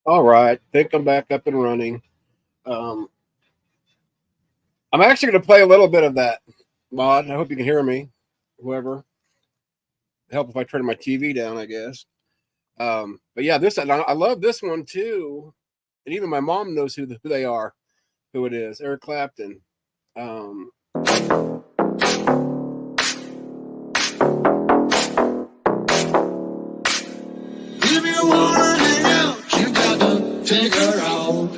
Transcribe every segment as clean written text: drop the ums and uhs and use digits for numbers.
All right, think I'm back up and running. Um, I'm actually going to play a little bit of that mod. I hope you can hear me. Whoever, help if I turn my TV down, I guess. But yeah, I love this one too, and even my mom knows who they are, who it is. Eric Clapton. If you wanna hang out, you gotta take her out,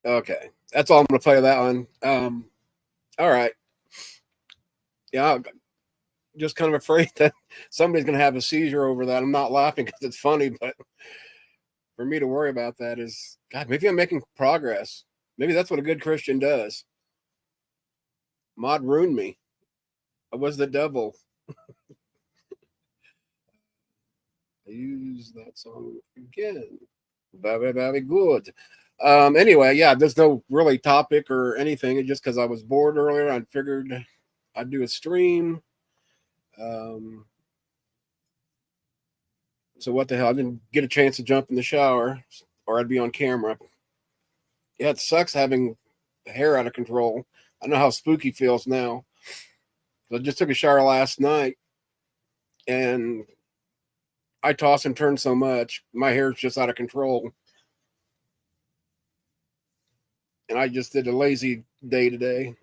Okay, that's all I'm going to play that one. All right. Yeah, I'm just kind of afraid that somebody's going to have a seizure over that. I'm not laughing because it's funny, but for me to worry about that is, God, maybe I'm making progress. Maybe that's what a good Christian does. Mod ruined me. I was the devil. I use that song again. Very, very good. Anyway, yeah, there's no really topic or anything. It's just because I was bored earlier. I figured I'd do a stream. So what the hell? I didn't get a chance to jump in the shower or I'd be on camera. Yeah, it sucks having hair out of control. I know how spooky feels now. I just took a shower last night and I toss and turn so much. My hair's just out of control. And I just did a lazy day today.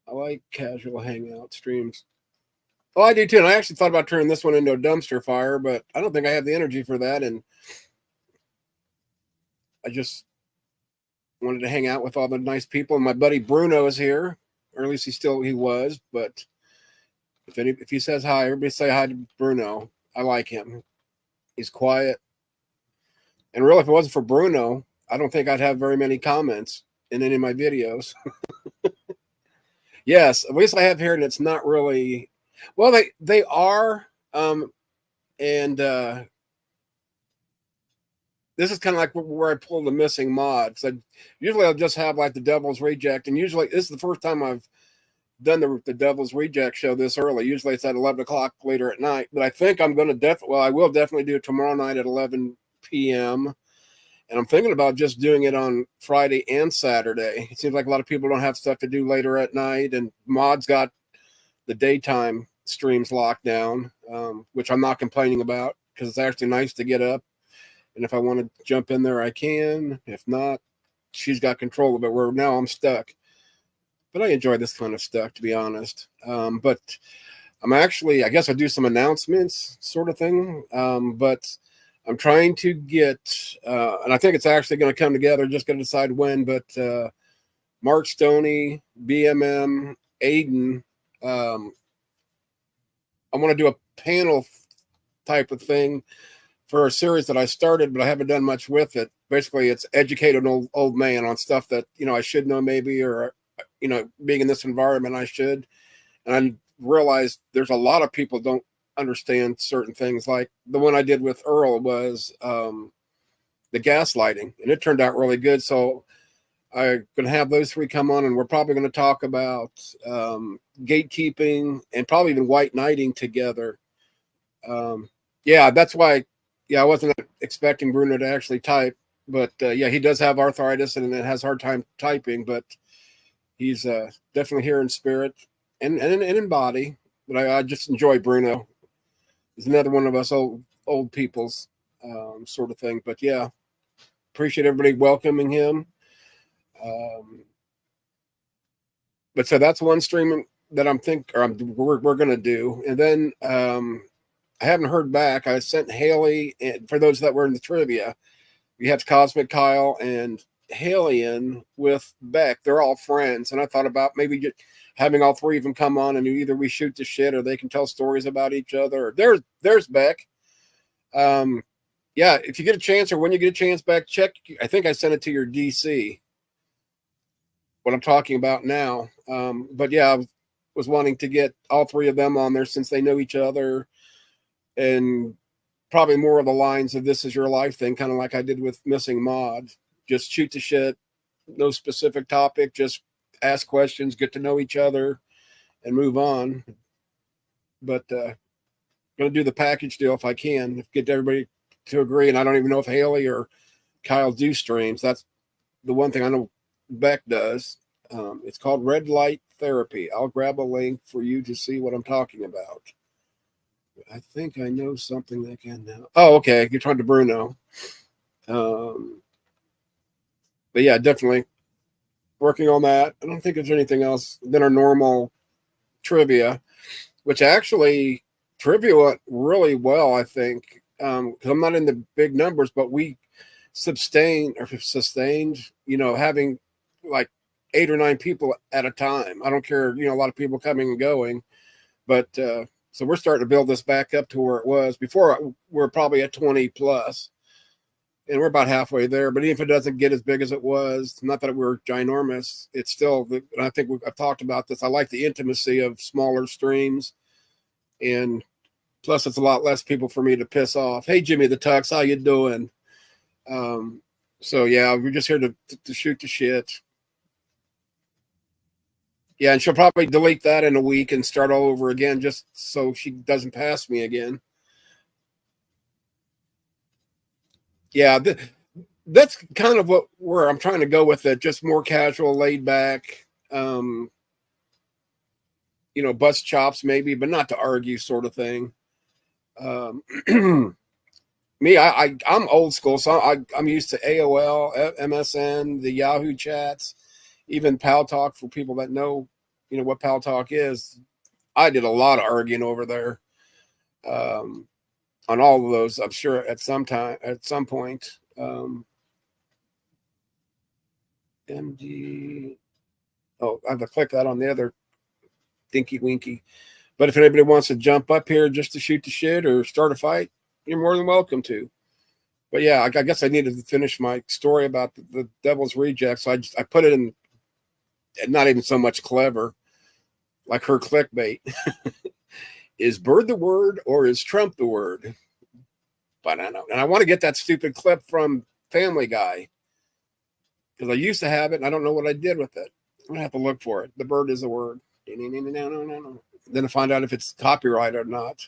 I like casual hangout streams. Oh, I do too. And I actually thought about turning this one into a dumpster fire, but I don't think I have the energy for that. And I just wanted to hang out with all the nice people. And my buddy Bruno is here, or at least he was. But if he says hi, everybody say hi to Bruno. I like him. He's quiet. And really, if it wasn't for Bruno, I don't think I'd have very many comments in any of my videos. Yes, at least I have here, and it's not really. Well, they are, and this is kind of like where I pull the missing mod. So usually I'll just have like the Devil's Reject, and usually this is the first time I've done the Devil's Reject show this early. Usually it's at 11 o'clock later at night, but I think I'm going to I will definitely do it tomorrow night at 11 p.m. And I'm thinking about just doing it on Friday and Saturday. It seems like a lot of people don't have stuff to do later at night, and Mod's got the daytime streams locked down, which I'm not complaining about because it's actually nice to get up. And if I want to jump in there, I can. If not, she's got control of it, where now I'm stuck. But I enjoy this kind of stuff, to be honest. But I'm actually, I guess I'll do some announcements sort of thing. But I'm trying to get, and I think it's actually going to come together, just going to decide when, but Mark Stoney, BMM, Aiden, I want to do a panel type of thing for a series that I started, but I haven't done much with it. Basically, it's educate an old man on stuff that, I should know maybe, or, being in this environment, I should. And I realized there's a lot of people don't understand certain things. Like the one I did with Earl was the gaslighting, and it turned out really good. So I'm going to have those three come on, and we're probably going to talk about gatekeeping and probably even white knighting together. That's why, I wasn't expecting Bruno to actually type, but he does have arthritis and has a hard time typing, but he's definitely here in spirit and in body. But I just enjoy Bruno. He's another one of us old people's sort of thing. But yeah, appreciate everybody welcoming him. But so that's one stream that we're going to do. And then I haven't heard back. I sent Haley, and for those that were in the trivia, we have Cosmic Kyle and Haley in with Beck. They're all friends. And I thought about maybe having all three of them come on, and either we shoot the shit or they can tell stories about each other. There's Beck. If you get a chance, or when you get a chance, Beck, check. I think I sent it to your DC, what I'm talking about now. But yeah, I was wanting to get all three of them on there since they know each other, and probably more of the lines of This Is Your Life thing, kind of like I did with Missing Mod. Just shoot the shit, no specific topic, just ask questions, get to know each other, and move on. But going to do the package deal if I can, get everybody to agree. And I don't even know if Haley or Kyle do streams. That's the one thing I know Beck does. It's called Red Light Therapy. I'll grab a link for you to see what I'm talking about. I think I know something that can now. Oh, okay. You're talking to Bruno. But yeah, definitely working on that. I don't think there's anything else than our normal trivia, which actually trivia went really well, I think. Because I'm not in the big numbers, but we sustained, having like 8 or 9 people at a time. I don't care, a lot of people coming and going, but so we're starting to build this back up to where it was before. We're probably at 20 plus, and we're about halfway there. But even if it doesn't get as big as it was, not that we're ginormous, it's still, and I think I've talked about this, I like the intimacy of smaller streams, and plus it's a lot less people for me to piss off. Hey, Jimmy the Tux, how you doing? So yeah, we're just here to shoot the shit. Yeah, and she'll probably delete that in a week and start all over again, just so she doesn't pass me again. Yeah, that's kind of where I'm trying to go with it. Just more casual, laid back, bust chops maybe, but not to argue sort of thing. Me, I'm old school, so I'm used to AOL, MSN, the Yahoo chats, even Pal Talk for people that know, what Pal Talk is. I did a lot of arguing over there on all of those, I'm sure at some point. MD. Oh, I have to click that on the other dinky winky. But if anybody wants to jump up here just to shoot the shit or start a fight, you're more than welcome to. But yeah, I guess I needed to finish my story about the Devil's Rejects. So I put it in, not even so much clever, like her clickbait. Is Bird the word or is Trump the word? But I don't know. And I want to get that stupid clip from Family Guy because I used to have it and I don't know what I did with it. I'm going to have to look for it. The bird is the word. Then to find out if it's copyright or not.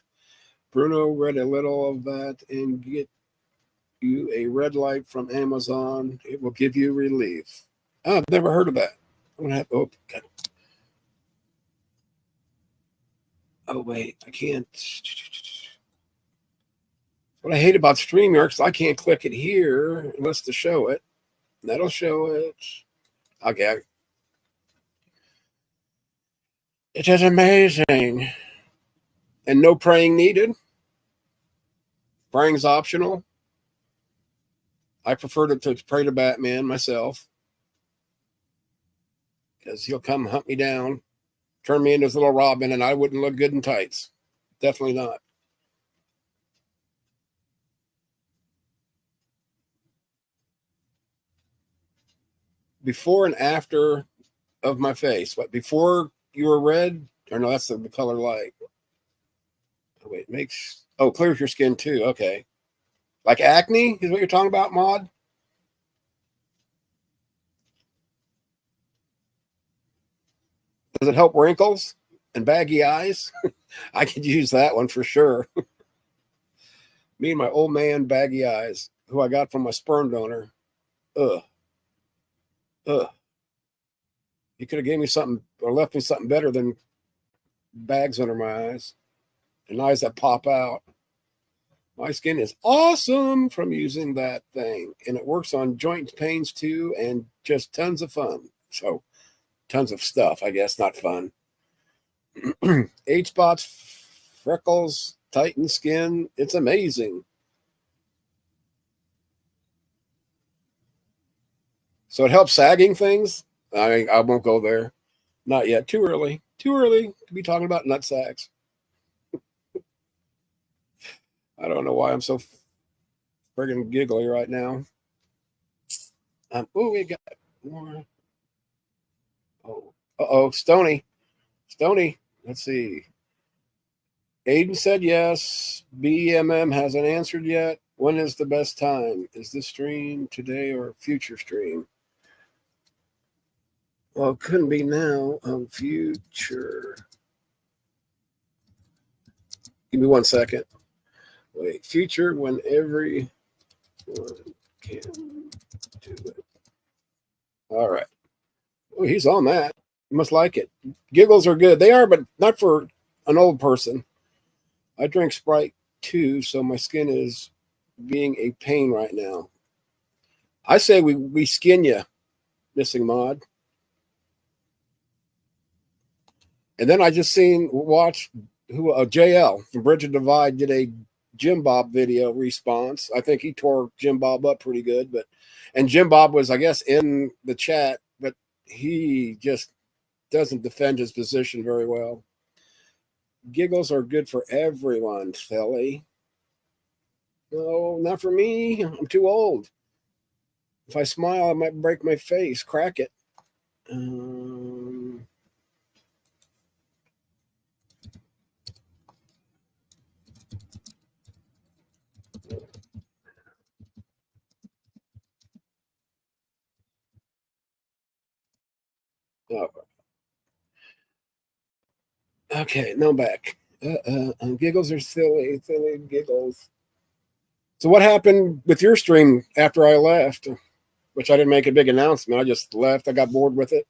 Bruno read a little of that and get you a red light from Amazon. It will give you relief. Oh, I've never heard of that. I'm gonna have God. Oh wait, I can't. What I hate about StreamYard is I can't click it here unless to show it. That'll show it. Okay. It is amazing. And no praying needed. Praying's optional. I prefer to pray to Batman myself. Because he'll come hunt me down, turn me into his little Robin, and I wouldn't look good in tights. Definitely not. Before and after of my face. What, before you were red? Or no, that's the color light. Oh, wait, makes, oh, clears your skin too. Okay. Like acne is what you're talking about, Maud? Does it help wrinkles and baggy eyes? I could use that one for sure. Me and my old man baggy eyes, who I got from my sperm donor. Ugh. You could have gave me something or left me something better than bags under my eyes and eyes that pop out. My skin is awesome from using that thing, and it works on joint pains too, and just tons of fun. So, tons of stuff, I guess, not fun. Age spots, freckles, tightened skin. It's amazing. So it helps sagging things. I won't go there. Not yet. Too early. Too early to be talking about nut sacks. I don't know why I'm so friggin' giggly right now. Oh, we got more. Oh, Stony. Let's see. Aiden said yes. BMM hasn't answered yet. When is the best time? Is this stream today or future stream? Well, it couldn't be now. Future. Give me 1 second. Wait, future when everyone can do it. All right. Oh, he's on that. You must like it. Giggles are good. They are, but not for an old person. I drink Sprite too, so my skin is being a pain right now. I say we skin you, Missing Mod. And then I just watched JL from Bridge of Divide did a Jim Bob video response. I think he tore Jim Bob up pretty good, and Jim Bob was, I guess, in the chat, but he just doesn't defend his position very well. Giggles are good for everyone, Philly. No, not for me. I'm too old. If I smile, I might break my face, crack it. Oh. Okay, now I'm back. Giggles are silly giggles. So what happened with your stream after I left? Which I didn't make a big announcement. I just left. I got bored with it.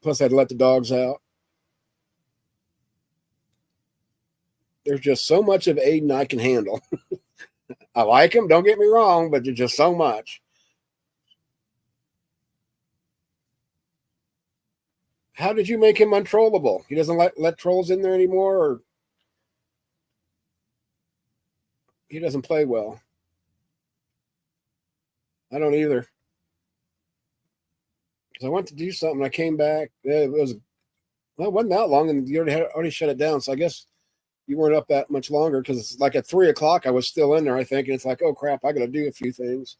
Plus, I'd let the dogs out. There's just so much of Aiden I can handle. I like him, don't get me wrong, but there's just so much. How did you make him untrollable? He doesn't let trolls in there anymore, or he doesn't play well? I don't either. I went to do something. I came back. It wasn't that long, and you already shut it down. So I guess you weren't up that much longer because it's like at 3 o'clock I was still in there, I think, and it's like, oh crap, I got to do a few things.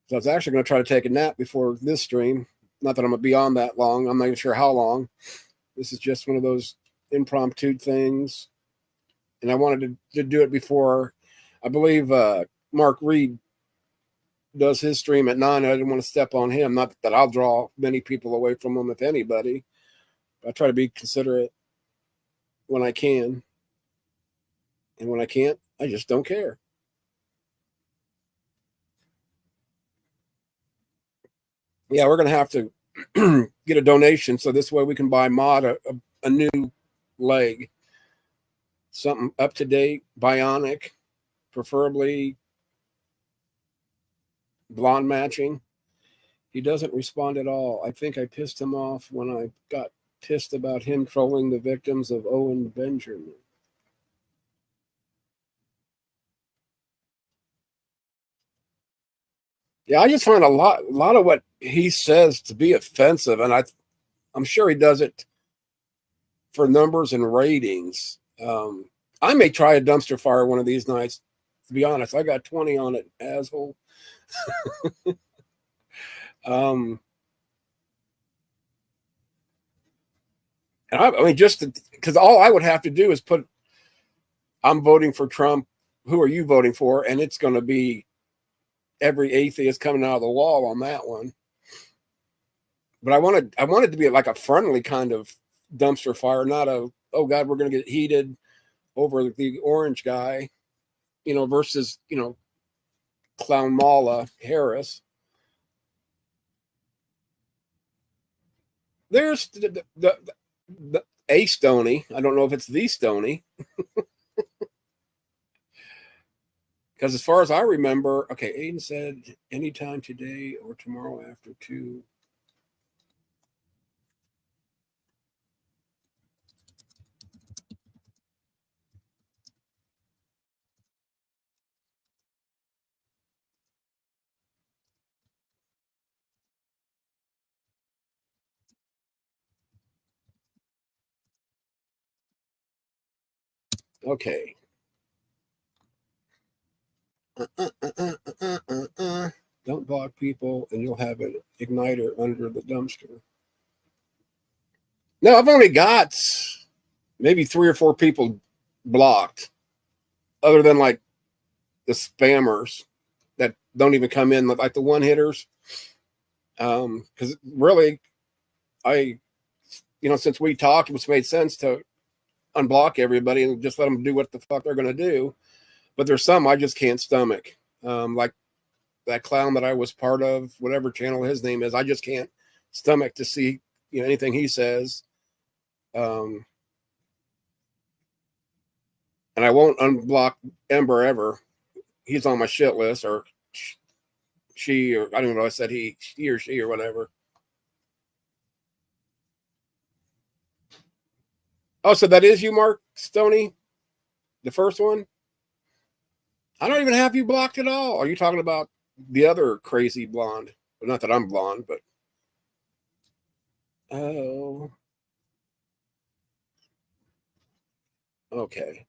So I was actually going to try to take a nap before this stream. Not that I'm going to be on that long. I'm not even sure how long. This is just one of those impromptu things. And I wanted to do it before, I believe Mark Reed does his stream at 9. I didn't want to step on him. Not that I'll draw many people away from him, if anybody. I try to be considerate when I can. And when I can't, I just don't care. Yeah, we're going to have to get a donation so this way we can buy Mod a new leg. Something up to date, bionic, preferably blonde matching. He doesn't respond at all. I think I pissed him off when I got pissed about him trolling the victims of Owen Benjamin. Yeah, I just find a lot of what he says to be offensive, and I'm sure he does it for numbers and ratings. I may try a dumpster fire one of these nights. To be honest, I got 20 on it, asshole. And I mean, just because all I would have to do is put, I'm voting for Trump. Who are you voting for? And it's going to be every atheist coming out of the wall on that one. But I wanted to be like a friendly kind of dumpster fire, not a, oh God, we're going to get heated over the orange guy, versus, Clown Mala Harris. There's the a Stony. I don't know if it's the Stony. Because as far as I remember, okay, Aiden said anytime today or tomorrow after 2. Okay. Don't block people and you'll have an igniter under the dumpster. No, I've only got maybe 3 or 4 people blocked, other than like the spammers that don't even come in, like the one hitters. Because really, since we talked, it's made sense to unblock everybody and just let them do what the fuck they're going to do. But there's some I just can't stomach. Like that clown that I was part of, whatever channel his name is, I just can't stomach to see anything he says. And I won't unblock Ember ever. He's on my shit list, or she, or I don't know. I said he or she or whatever. Oh, so that is you, Mark Stoney, the first one. I don't even have you blocked at all. Are you talking about the other crazy blonde? Well, not that I'm blonde, but oh, okay.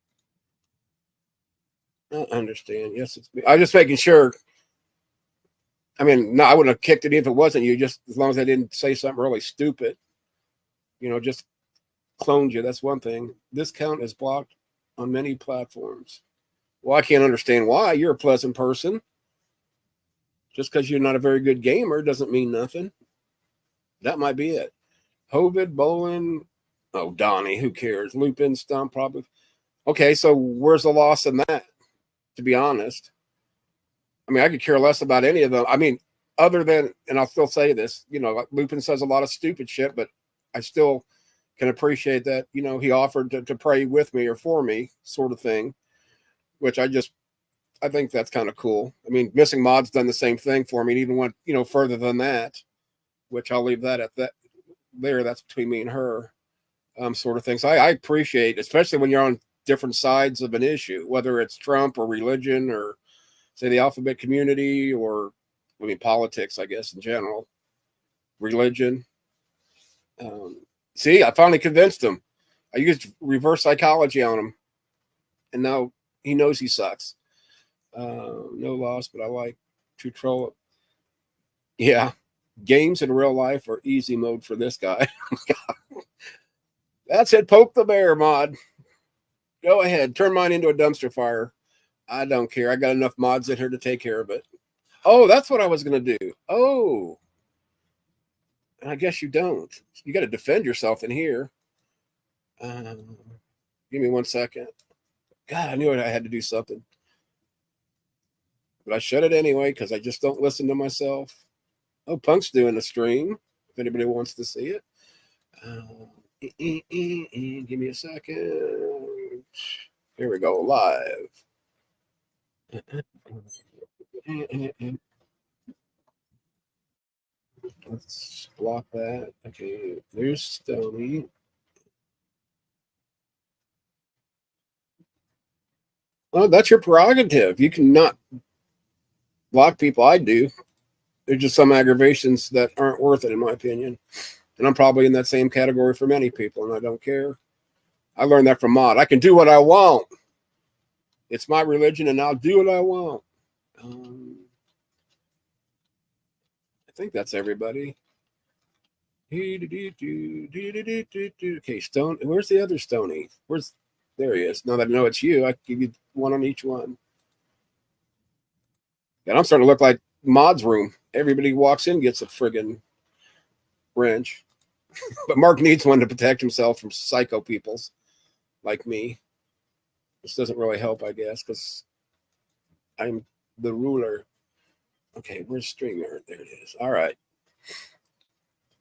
I understand. Yes, it's me. I'm just making sure. I mean, no, I wouldn't have kicked it if it wasn't you, just as long as I didn't say something really stupid. Just cloned you. That's one thing. This count is blocked on many platforms. Well, I can't understand why. You're a pleasant person. Just because you're not a very good gamer doesn't mean nothing. That might be it. Hovid, Bolin, Donnie, who cares? Lupin, Stump, probably. Okay, so where's the loss in that, to be honest? I mean, I could care less about any of them. I mean, other than, and I'll still say this, Lupin says a lot of stupid shit, but I still can appreciate that, he offered to pray with me or for me, sort of thing, which I think that's kind of cool. I mean, Missing Mod's done the same thing for me and even went, further than that, which I'll leave that at that there. That's between me and her, sort of thing. So I appreciate, especially when you're on different sides of an issue, whether it's Trump or religion or say the alphabet community or, politics, I guess, in general. religion. See, I finally convinced him. I used reverse psychology on him, and now he knows he sucks. No loss, but I like to troll it. Yeah, games in real life are easy mode for this guy. That's it. Poke the bear mod. Go ahead. Turn mine into a dumpster fire. I don't care. I got enough mods in here to take care of it. Oh, that's what I was going to do. Oh, I guess you don't. You got to defend yourself in here. Give me 1 second. God, I knew I had to do something. But I shut it anyway because I just don't listen to myself. Oh, Punk's doing a stream. If anybody wants to see it. Give me a second. Here we go, live. Let's block that. Okay, there's Stony. Oh, that's your prerogative. You cannot block people. I do. There's just some aggravations that aren't worth it, in my opinion. And I'm probably in that same category for many people, and I don't care. I learned that from Mod. I can do what I want. It's my religion, and I'll do what I want. I think that's everybody. Okay, Stone. Where's the other Stony? There he is. Now that I know it's you, I can give you one on each one. And I'm starting to look like Mod's room. Everybody walks in gets a friggin' wrench. But Mark needs one to protect himself from psycho peoples like me. This doesn't really help, I guess, because I'm the ruler. Okay, where's StreamYard? There it is. All right.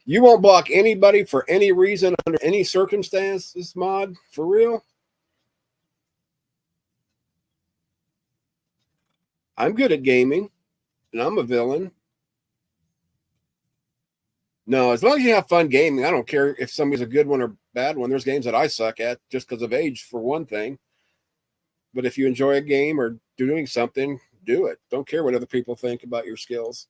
You won't block anybody for any reason under any circumstances, Mod? For real? I'm good at gaming, and I'm a villain. No, as long as you have fun gaming, I don't care if somebody's a good one or bad one. There's games that I suck at just because of age, for one thing. But if you enjoy a game or doing something, do it. Don't care what other people think about your skills.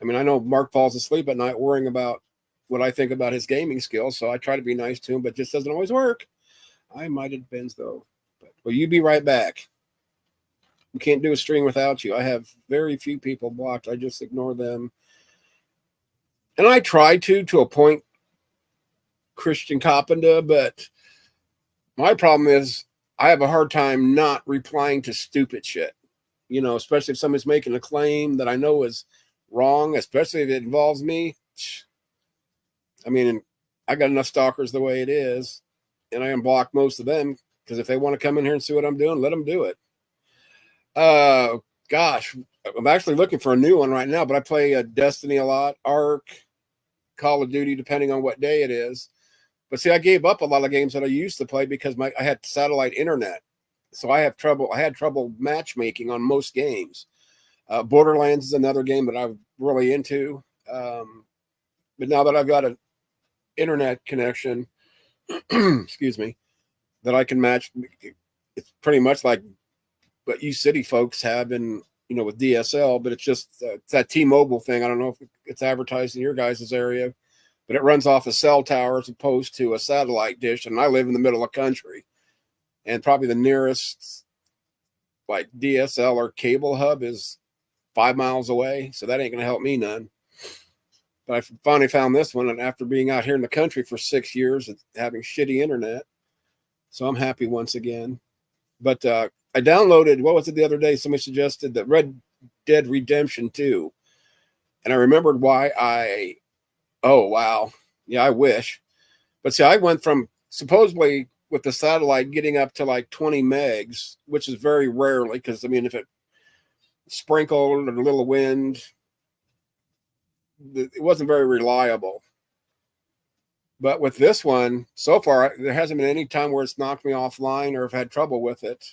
I mean, I know Mark falls asleep at night worrying about what I think about his gaming skills, so I try to be nice to him, but it just doesn't always work. I might have been, though. But, well, you be right back. We can't do a stream without you. I have very few people blocked. I just ignore them. And I try to a point, Christian Coppenda, but my problem is I have a hard time not replying to stupid shit. You know, especially if somebody's making a claim that I know is wrong, especially if it involves me. I mean, I got enough stalkers the way it is, and I unblock most of them because if they want to come in here and see what I'm doing, let them do it. Gosh, I'm actually looking for a new one right now, but I play Destiny a lot, Ark, Call of Duty, depending on what day it is. But see, I gave up a lot of games that I used to play because I had satellite internet. So I had trouble matchmaking on most games. Borderlands is another game that I'm really into. But now that I've got an internet connection, excuse me, that I can match, it's pretty much like what you city folks have in, you know, with DSL, but it's just it's that T-Mobile thing. I don't know if it's advertised in your guys' area, but it runs off a cell tower as opposed to a satellite dish. And I live in the middle of the country, and probably the nearest like DSL or cable hub is 5 miles away. So that ain't going to help me none. But I finally found this one, and after being out here in the country for 6 years and having shitty internet, so I'm happy once again. But I downloaded, what was it the other day? Somebody suggested that Red Dead Redemption 2. And I remembered why oh, wow. Yeah, I wish. But see, I went from supposedly with the satellite getting up to like 20 megs, which is very rarely, because I mean, if it sprinkled or a little wind, it wasn't very reliable. But with this one, so far, there hasn't been any time where it's knocked me offline or I've had trouble with it.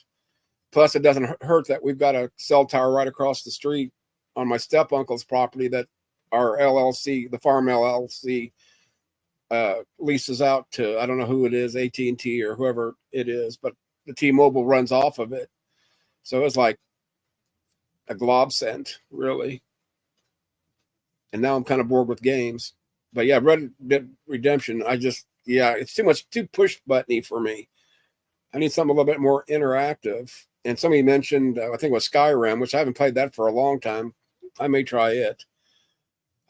Plus, it doesn't hurt that we've got a cell tower right across the street on my step uncle's property that our LLC, the farm LLC, leases out to, I don't know who it is, AT&T or whoever it is, but the T-Mobile runs off of it. So it's like a glob cent, really. and now I'm kind of bored with games. But yeah, Red Dead Redemption, it's too push buttony for me. I need something a little bit more interactive. And somebody mentioned, I think it was Skyrim, which I haven't played that for a long time. I may try it.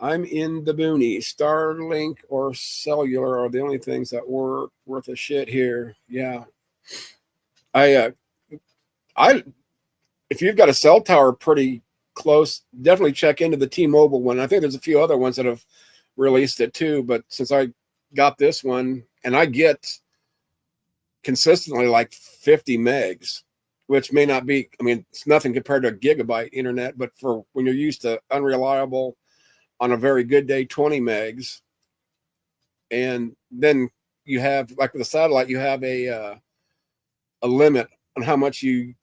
I'm in the boonies. Starlink or cellular are the only things that work worth a shit here. Yeah. I if you've got a cell tower pretty close, definitely check into the T-Mobile one. I think there's a few other ones that have released it too, but since I got this one, and I get consistently like 50 megs, which may not be, I mean, it's nothing compared to a gigabyte internet, but for when you're used to unreliable, on a very good day, 20 megs. And then you have, like with the satellite, you have a limit on how much you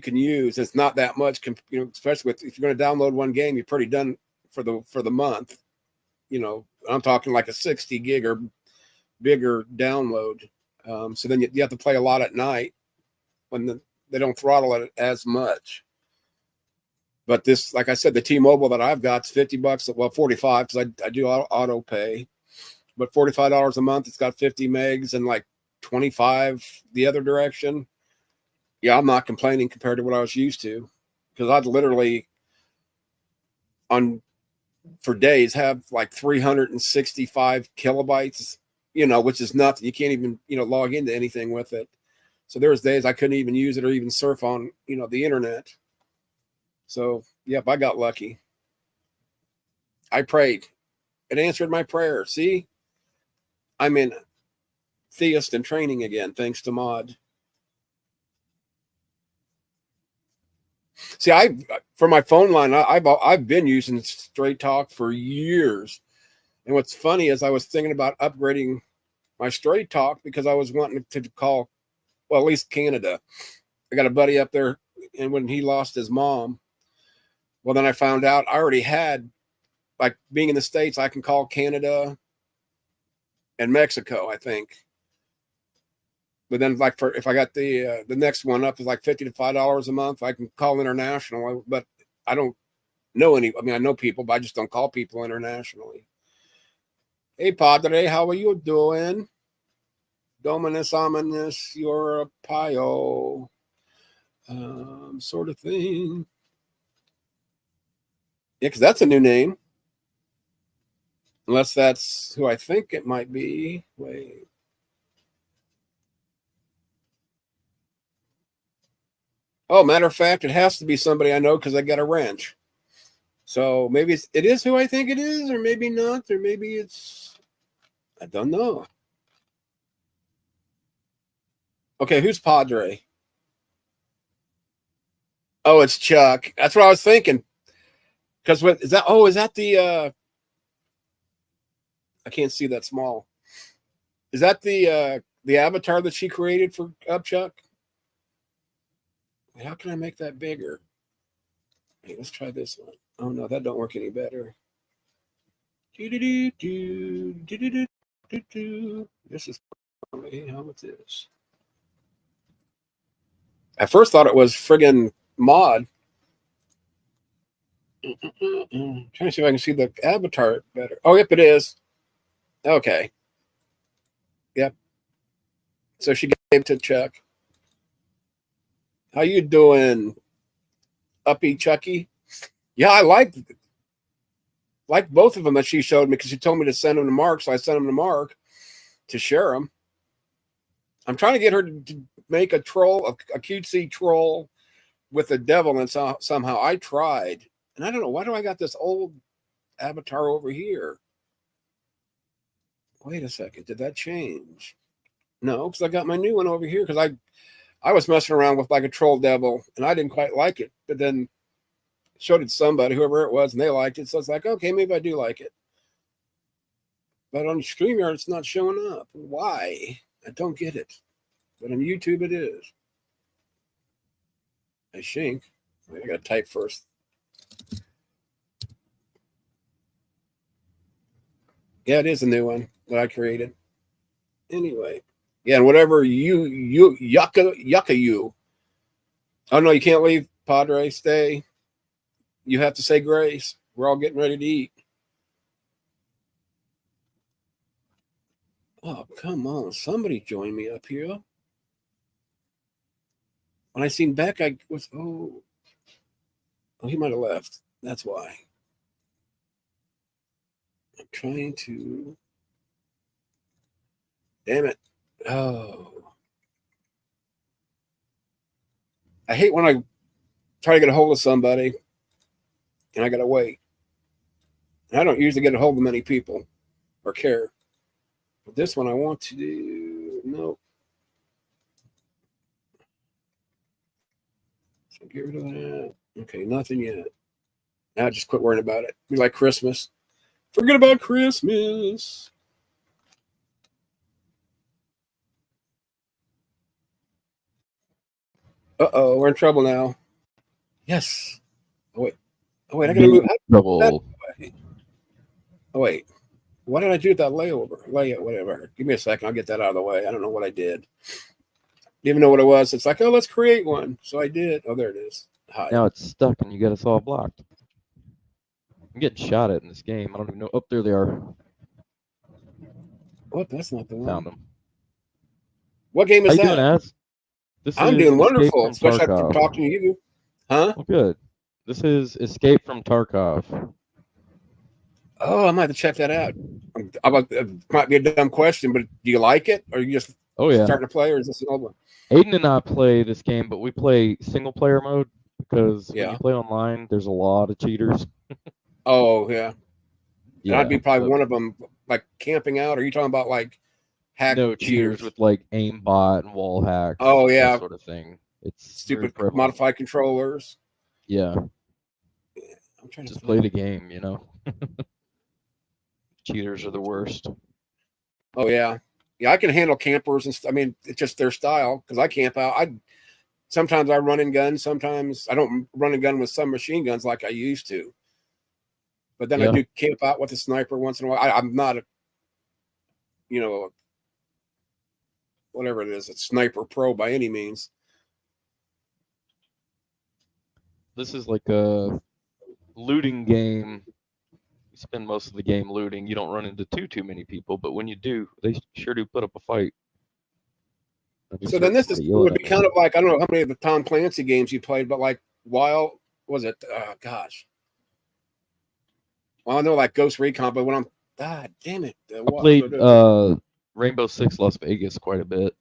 can use. It's not that much, especially if you're going to download one game, you're pretty done for the month. I'm talking like a 60 gig or bigger download. So then you have to play a lot at night when they don't throttle it as much. But this, like I said, the T-Mobile that I've got is $50. Well, 45 because I do auto pay, but $45 a month. It's got 50 megs and like 25 the other direction. Yeah, I'm not complaining compared to what I was used to, because I'd literally for days have like 365 kilobytes, which is nothing. You can't even, log into anything with it. So there was days I couldn't even use it or even surf on, the internet. So, yep, I got lucky. I prayed. It answered my prayer. See, I'm in theist in training again, thanks to Mod. See, for my phone line, I've been using Straight Talk for years. And what's funny is I was thinking about upgrading my Straight Talk because I was wanting to call, well, at least Canada. I got a buddy up there, and when he lost his mom, well, then I found out I already had, like, being in the States, I can call Canada and Mexico, I think. But then, like, if I got the next one up is like $55 a month, I can call international. But I don't know any. I mean, I know people, but I just don't call people internationally. Hey, Padre, how are you doing? Dominus Ominous Europio, sort of thing. Yeah, because that's a new name. Unless that's who I think it might be. Wait. Oh, matter of fact, it has to be somebody I know because I got a ranch. So maybe it is who I think it is, or maybe not, or maybe it's, I don't know. Okay, who's Padre? Oh, it's Chuck. That's what I was thinking. Because what is that? Oh, is that the? I can't see that small. Is that the avatar that she created for Upchuck? How can I make that bigger? Hey, let's try this one. Oh no, that don't work any better. This is how much is. I first thought it was friggin' Mod. Trying to see if I can see the avatar better. Oh, yep, it is. Okay. Yep. So she gave it to Chuck. How you doing, Uppy Chucky? Yeah, I like both of them that she showed me because she told me to send them to Mark, so I sent them to Mark to share them. I'm trying to get her to make a troll, a cutesy troll with the devil, and somehow I tried. And I don't know, why do I got this old avatar over here? Wait a second, did that change? No, because I got my new one over here because I was messing around with like a troll devil and I didn't quite like it, but then showed it to somebody, whoever it was, and they liked it. So it's like, okay, maybe I do like it. But on StreamYard, it's not showing up. Why? I don't get it. But on YouTube, it is. I think. I got to type first. Yeah, it is a new one that I created. Anyway. Yeah, and whatever yucca you. Oh, no, you can't leave, Padre. Stay. You have to say grace. We're all getting ready to eat. Oh, come on. Somebody join me up here. When I seen Beck, I was, oh, he might have left. That's why. I'm trying to. Damn it. Oh. I hate when I try to get a hold of somebody and I got to wait. And I don't usually get a hold of many people or care. But this one I want to do. Nope. So get rid of that. Okay, nothing yet. Now just quit worrying about it. Be like Christmas. Forget about Christmas. Uh-oh, we're in trouble now. Yes. Oh, wait. Oh, wait, I gotta move. Trouble. Oh, wait. Why did I do that layover? Whatever. Give me a second. I'll get that out of the way. I don't know what I did. Didn't even know what it was. It's like, oh, let's create one. So I did. Oh, there it is. Hi. Now it's stuck and you got us all blocked. I'm getting shot at in this game. I don't even know. Oh, there they are. What? That's not the one. Found them. What game How is you doing, that? Az? This I'm is doing Escape wonderful, from especially after Tarkov. talking to you. Huh? Oh, good. This is Escape from Tarkov. Oh, I might have to check that out. It might be a dumb question, but do you like it? Or are you just Oh, yeah. starting to play, or is this an old one? Aiden and I play this game, but we play single-player mode because when Yeah. you play online, there's a lot of cheaters. Oh, yeah. And I'd be probably so- one of them, like camping out. Or are you talking about like hack No, cheaters with like aimbot and wall hack. Oh, yeah. That sort of thing. It's very stupid prevalent. modified controllers? Yeah, I'm trying to just find- play the game, you know. Cheaters are the worst. Oh, yeah. Yeah, I can handle campers and stuff. I mean, it's just their style because I camp out. Sometimes I run and gun. Sometimes I don't run and gun with some machine guns like I used to. But then I Yeah. do camp out with a sniper once in a while. I'm not a, whatever it is, a sniper pro by any means. This is like a looting game. You spend most of the game looting. You don't run into too many people, but when you do, they sure do put up a fight. So then this would be kind of like, I don't know how many of the Tom Clancy games you played, but like Wild, was it? Gosh. Well, I know like Ghost Recon, but when God damn it. I played Rainbow Six Las Vegas quite a bit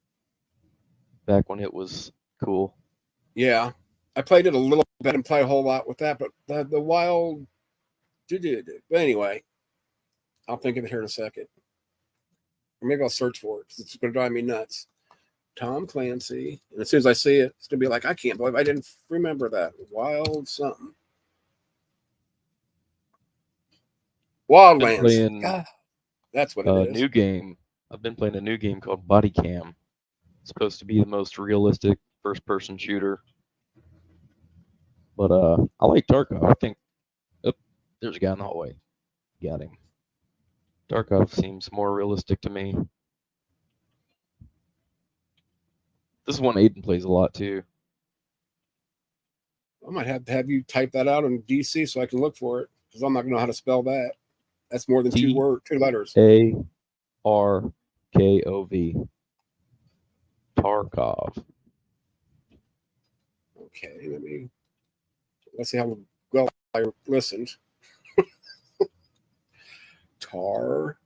back when it was cool. Yeah. I played it a little bit and play a whole lot with that, but the Wild, but anyway, I'll think of it here in a second. Or maybe I'll search for it because it's going to drive me nuts. Tom Clancy. And as soon as I see it, it's going to be like, I can't believe I didn't remember that. Wild something. Wildlands. Playing God, that's what it is. new game. I've been playing a new game called Body Cam. It's supposed to be the most realistic first-person shooter. But I like Tarkov. I think there's a guy in the hallway. Got him. Tarkov seems more realistic to me. This is one Aiden plays a lot too. I might have to have you type that out in DC so I can look for it because I'm not going to know how to spell that. That's more than two letters. ARKOV. Tarkov. Okay, let's see how well I listened. Tar.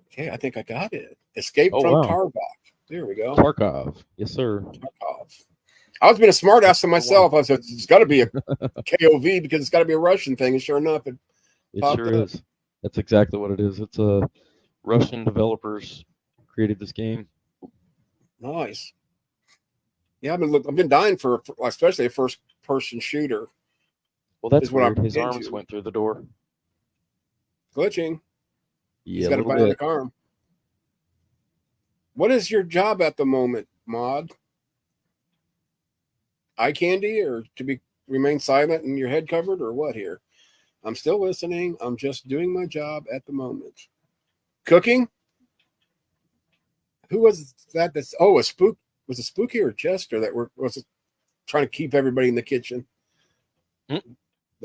Okay, I think I got it. Escape from wow. Tarkov. There we go. Tarkov. Yes, sir. Tarkov. I was being a smart ass to myself. I said, it's got to be a KOV because it's got to be a Russian thing. And sure enough, it sure is. That's exactly what it is. It's Russian developers created this game. Nice. Yeah, I've been dying for especially a first person shooter. Well, that's what weird. I'm His arms went through the door. Glitching. Yeah, He's got a bionic arm. What is your job at the moment, Mod? Eye candy, or to remain silent and your head covered, or what here? I'm still listening. I'm just doing my job at the moment. Cooking? Who was that? A spook. Was it Spooky or Jester that was trying to keep everybody in the kitchen? Hmm?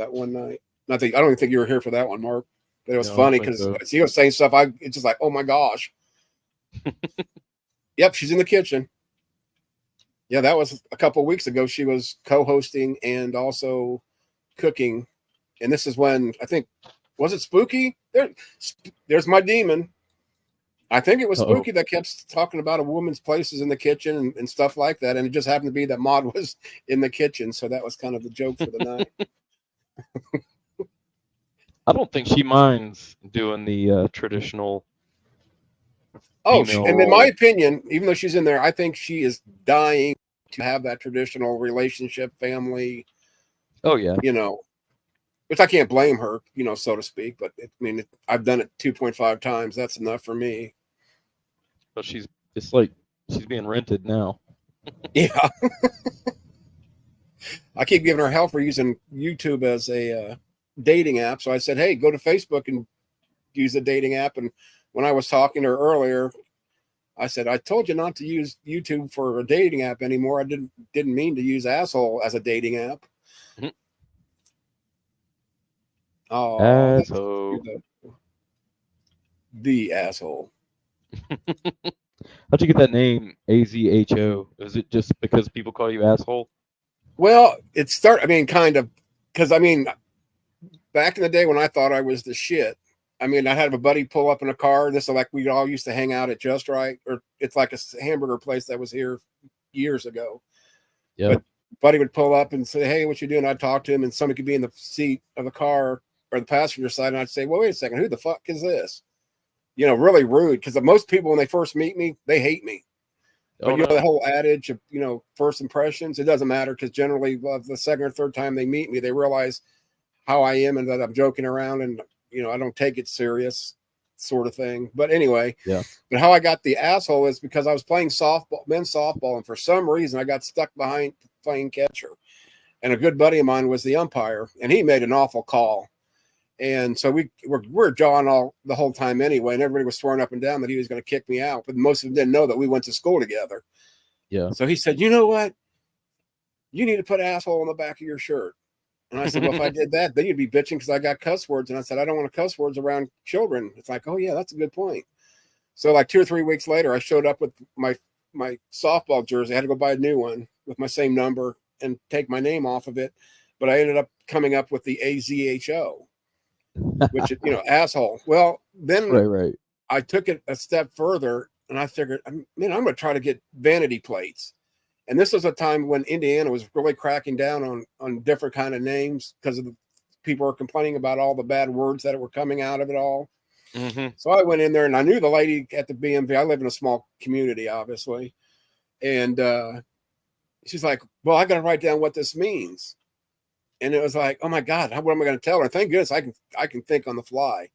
that one night. I don't even think you were here for that one, Mark. But it was No, I funny don't think because so. she was saying stuff. It's just like, oh my gosh. Yep, she's in the kitchen. Yeah, that was a couple of weeks ago. She was co-hosting and also cooking. And this is when I think, was it Spooky? There's my demon. I think it was Uh-oh. Spooky that kept talking about a woman's places in the kitchen and stuff like that. And it just happened to be that Maud was in the kitchen. So that was kind of the joke for the night. I don't think she minds doing the traditional. Oh, Female and in my role. opinion, even though she's in there, I think she is dying to have that traditional relationship, family, Oh yeah, which I can't blame her, so to speak. But I've done it 2.5 times. That's enough for me. but it's like she's being rented now. Yeah. I keep giving her hell for using YouTube as a dating app. So I said, hey, go to Facebook and use the dating app. And when I was talking to her earlier, I said, I told you not to use YouTube for a dating app anymore. I didn't mean to use asshole as a dating app. Mhm. Oh, Asshole. The asshole. How'd you get that name, AZHO? Is it just because people call you asshole? Well, kind of, because back in the day when I thought I was the shit, I had a buddy pull up in a car. This is like we all used to hang out at Just Right, or it's like a hamburger place that was here years ago. Yeah. But buddy would pull up and say, hey, what you doing? I'd talk to him, and somebody could be in the seat of the car or the passenger side, and I'd say, well, wait a second, who the fuck is this? Really rude, because most people, when they first meet me, they hate me. But the whole adage of, first impressions, it doesn't matter, because generally the second or third time they meet me, they realize how I am and that I'm joking around and, I don't take it serious sort of thing. But anyway, yeah. But how I got the asshole is because I was playing men's softball, and for some reason I got stuck behind playing catcher. And a good buddy of mine was the umpire, and he made an awful call. And so we're jawing the whole time anyway, and everybody was swearing up and down that he was going to kick me out. But most of them didn't know that we went to school together. Yeah. So he said, you know what? You need to put asshole on the back of your shirt. And I said, well, if I did that, then you'd be bitching because I got cuss words. And I said, I don't want to cuss words around children. It's like, oh, yeah, that's a good point. So like 2 or 3 weeks later, I showed up with my softball jersey. I had to go buy a new one with my same number and take my name off of it. But I ended up coming up with the AZHO, which is, asshole. Well, then right. I took it a step further, and I figured, I'm going to try to get vanity plates. And this was a time when Indiana was really cracking down on different kind of names because of the people were complaining about all the bad words that were coming out of it all. Mm-hmm. So I went in there, and I knew the lady at the BMV. I live in a small community, obviously. And she's like, well, I got to write down what this means. And it was like, oh my God, what am I going to tell her? Thank goodness I can think on the fly.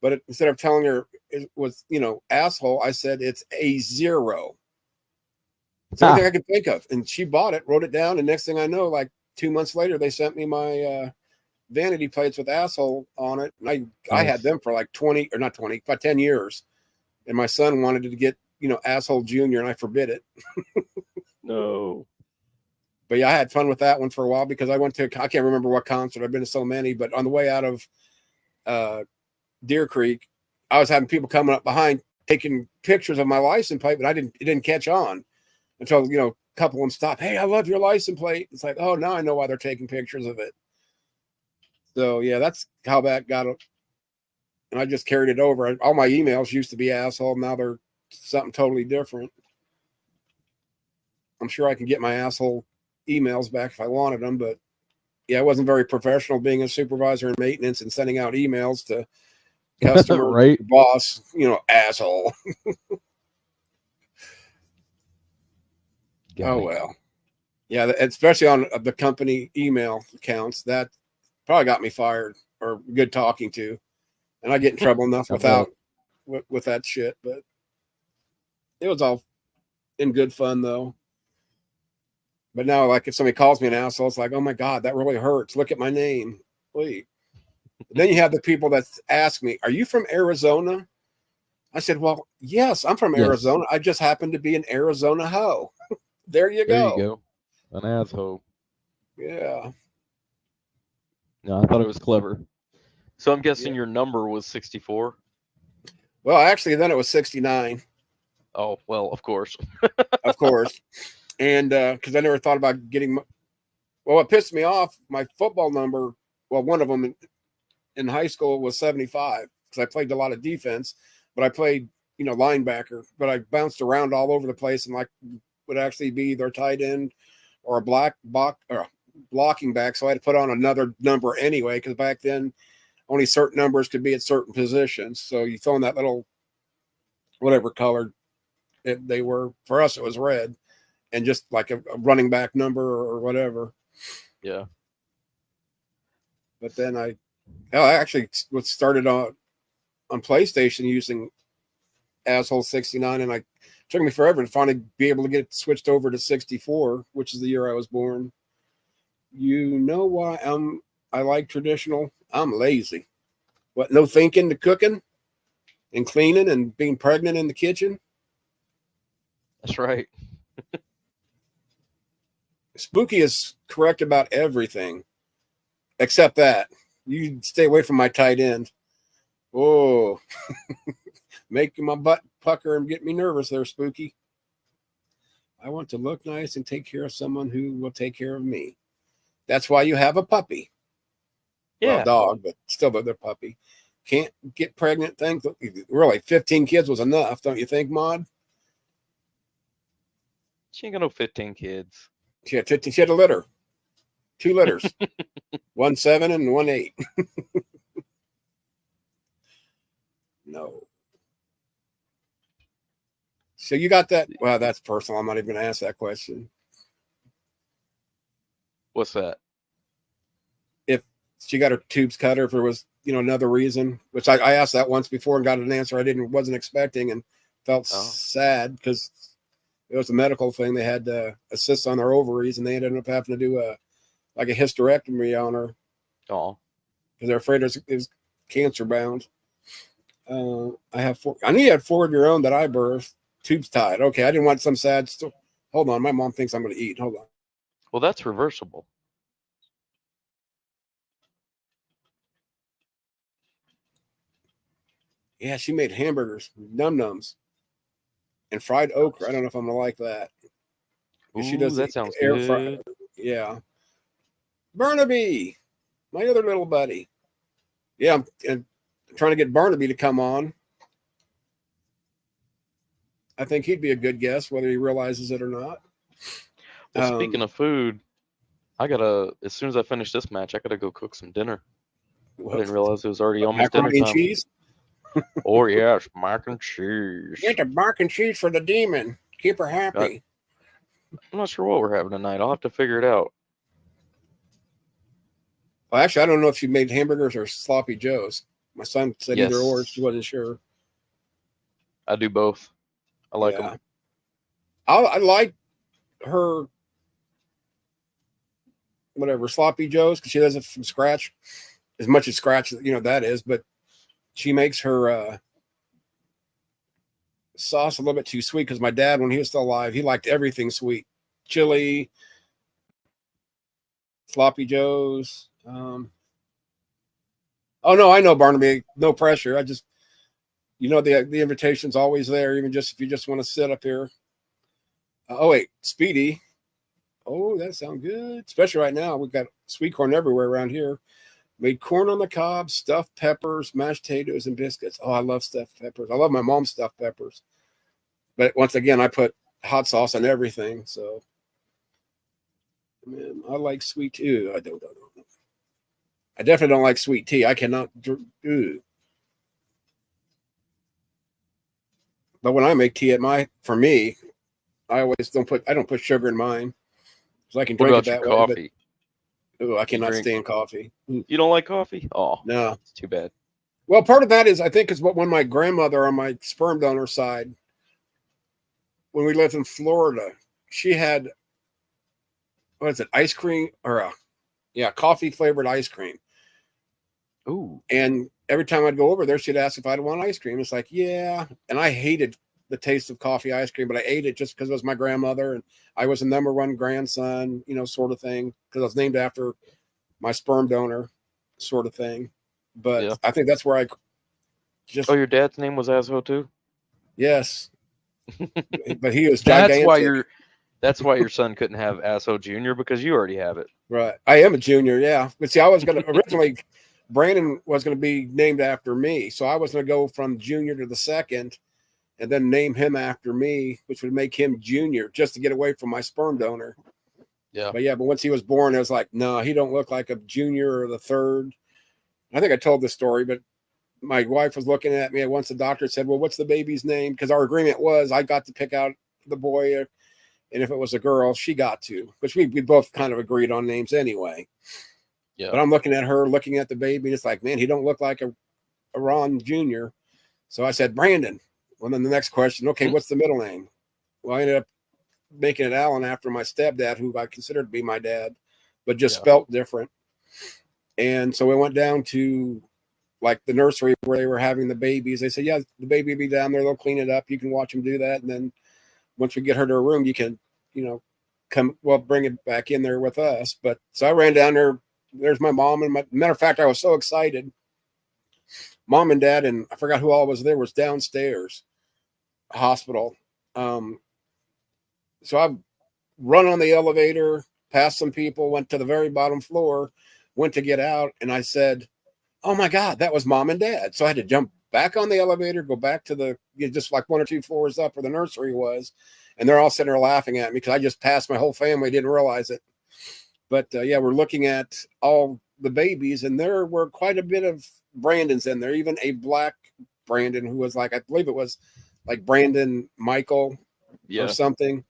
But instead of telling her it was, asshole, I said it's a zero. It's the only thing I could think of. And she bought it, wrote it down. And next thing I know, like 2 months later, they sent me my vanity plates with asshole on it. And I had them for like 10 years. And my son wanted to get, asshole junior, and I forbid it. No. But yeah, I had fun with that one for a while because I went to, I can't remember what concert, I've been to so many, but on the way out of Deer Creek, I was having people coming up behind taking pictures of my license plate, but it didn't catch on until, a couple of them stopped. Hey, I love your license plate. It's like, oh, now I know why they're taking pictures of it. So yeah, that's how that got it. And I just carried it over. All my emails used to be asshole. Now they're something totally different. I'm sure I can get my asshole emails back if I wanted them, but yeah, it wasn't very professional being a supervisor in maintenance and sending out emails to customer right. Boss, asshole. Oh well. Yeah, especially on the company email accounts, that probably got me fired or good talking to. And I get in trouble enough with that shit, but it was all in good fun though. But now, like, if somebody calls me an asshole, it's like, oh my God, that really hurts. Look at my name. Wait. Then you have the people that ask me, are you from Arizona? I said, well, yes, I'm from Arizona. I just happen to be an Arizona hoe. There you go. An asshole. Yeah. No, I thought it was clever. So I'm guessing Yeah. your number was 64. Well, actually, then it was 69, Oh, well, of course. of course. And because I never thought about getting, well, what pissed me off, my football number, well, one of them in high school was 75 because I played a lot of defense, but I played, linebacker, but I bounced around all over the place and like would actually be either tight end or a blocking back. So I had to put on another number anyway, because back then only certain numbers could be at certain positions. So you throw in that little, whatever color they were, for us, it was red, and just like a running back number or whatever. Yeah. But then I actually was started on PlayStation using asshole 69, and it took me forever to finally be able to get it switched over to 64, which is the year I was born. You know why I like traditional? I'm lazy. What, no thinking to cooking and cleaning and being pregnant in the kitchen? That's right. Spooky is correct about everything except that. You stay away from my tight end. Oh, making my butt pucker and get me nervous there, Spooky. I want to look nice and take care of someone who will take care of me. That's why you have a puppy. Yeah. Well, dog, but still, they're puppy. Can't get pregnant. Things really, 15 kids was enough, don't you think, Maud? She ain't got no 15 kids. She had 15. She had a litter, 2 litters, 1 7 and 1 8. No. So you got that? Well, that's personal. I'm not even going to ask that question. What's that? If she got her tubes cut, or if there was, another reason, which I asked that once before and got an answer I wasn't expecting, and felt sad because it was a medical thing. They had cysts on their ovaries, and they ended up having to do a hysterectomy on her. Oh, because they're afraid it was cancer bound. I have 4. I knew you had 4 of your own that I birthed. Tubes tied. Okay, I didn't want some sad story. Hold on, my mom thinks I'm going to eat. Hold on. well, that's reversible. Yeah, she made hamburgers, num-nums, and fried okra. I don't know if I'm going to like that. She does that sounds good. Yeah. Barnaby, my other little buddy. Yeah, I'm trying to get Barnaby to come on. I think he'd be a good guest, whether he realizes it or not. Well, speaking of food, as soon as I finish this match, I gotta go cook some dinner. I didn't realize it was already almost dinner macaroni time. and cheese. Oh yes, mac and cheese. Get the mac and cheese for the demon. Keep her happy. I'm not sure what we're having tonight. I'll have to figure it out. Well, actually, I don't know if she made hamburgers or sloppy joes. My son said either or. She wasn't sure. I do both. I like them. I like her, whatever, sloppy joes, because she does it from scratch, as much as scratch, that is. But she makes her sauce a little bit too sweet, because my dad, when he was still alive, he liked everything sweet. Chili, sloppy joes. Oh, no, I know, Barnaby. No pressure. I just, the invitation's always there, even just if you just want to sit up here. Oh, wait, Speedy. Oh, that sounds good. Especially right now. We've got sweet corn everywhere around here. Made corn on the cob, stuffed peppers, mashed potatoes, and biscuits. Oh, I love stuffed peppers. I love my mom's stuffed peppers. But once again, I put hot sauce on everything. So, man, I like sweet tea. I don't. I definitely don't like sweet tea. I cannot do. But when I make tea for me, I always don't put sugar in mine, so I can drink it that way. Coffee? But, I cannot stand coffee. You don't like coffee? Oh, no, it's too bad. Well, part of that is, I think, is when my grandmother on my sperm donor side, when we lived in Florida, she had, what is it, ice cream or coffee flavored ice cream. Ooh. And every time I'd go over there, she'd ask if I'd want ice cream. It's like, yeah. And I hated the taste of coffee ice cream, but I ate it just because it was my grandmother and I was the number 1 grandson, sort of thing, because I was named after my sperm donor. sort of thing. But Yeah. I think that's where I just Oh, your dad's name was Asshole too? yes. But he was That's gigantic. why your son couldn't have Asshole Junior, because you already have it. Right. I am a junior, yeah. But see, I was gonna originally Brandon was gonna be named after me. So I was gonna go from junior to the second and then name him after me, which would make him junior just to get away from my sperm donor. Yeah. But once he was born, I was like, no, he don't look like a junior or the third. I think I told this story, but my wife was looking at me. Once the doctor said, well, what's the baby's name? Because our agreement was I got to pick out the boy, and if it was a girl, she got to, which we both kind of agreed on names anyway. Yeah. But I'm looking at her, looking at the baby, and it's like, man, he don't look like a Ron Jr. So I said, Brandon. Well, then the next question, okay, what's the middle name? Well, I ended up making it Alan after my stepdad, who I considered to be my dad, but just spelt different. And so we went down to like the nursery where they were having the babies. They said, yeah, the baby will be down there. They'll clean it up. You can watch them do that. And then once we get her to her room, you can, bring it back in there with us. But so I ran down there. There's my mom. And matter of fact, I was so excited. Mom and dad, and I forgot who all was there, was downstairs hospital. So I run on the elevator, past some people, went to the very bottom floor, went to get out, and I said, oh my God, that was mom and dad. So I had to jump back on the elevator, go back to just like 1 or 2 floors up where the nursery was. And they're all sitting there laughing at me because I just passed my whole family, didn't realize it. But we're looking at all the babies, and there were quite a bit of Brandons in there, even a black Brandon who was like, I believe it was like Brandon Michael or something.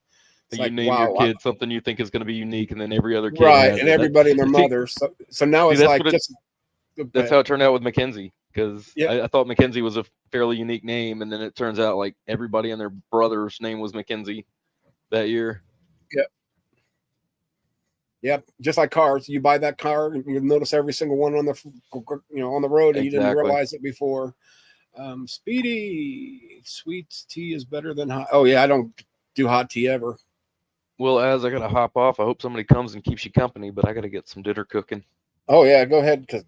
You like, name your kid something you think is going to be unique, and then every other kid right, and everybody and their mother. So now it's like that's how it turned out with Mackenzie, because I thought Mackenzie was a fairly unique name, and then it turns out like everybody and their brother's name was Mackenzie that year. Yep, just like cars. You buy that car, you notice every single one on the road, and you didn't realize it before. Speedy, sweet tea is better than hot. Oh yeah, I don't do hot tea ever. Well, as I gotta hop off, I hope somebody comes and keeps you company, but I gotta get some dinner cooking. Oh yeah, go ahead, because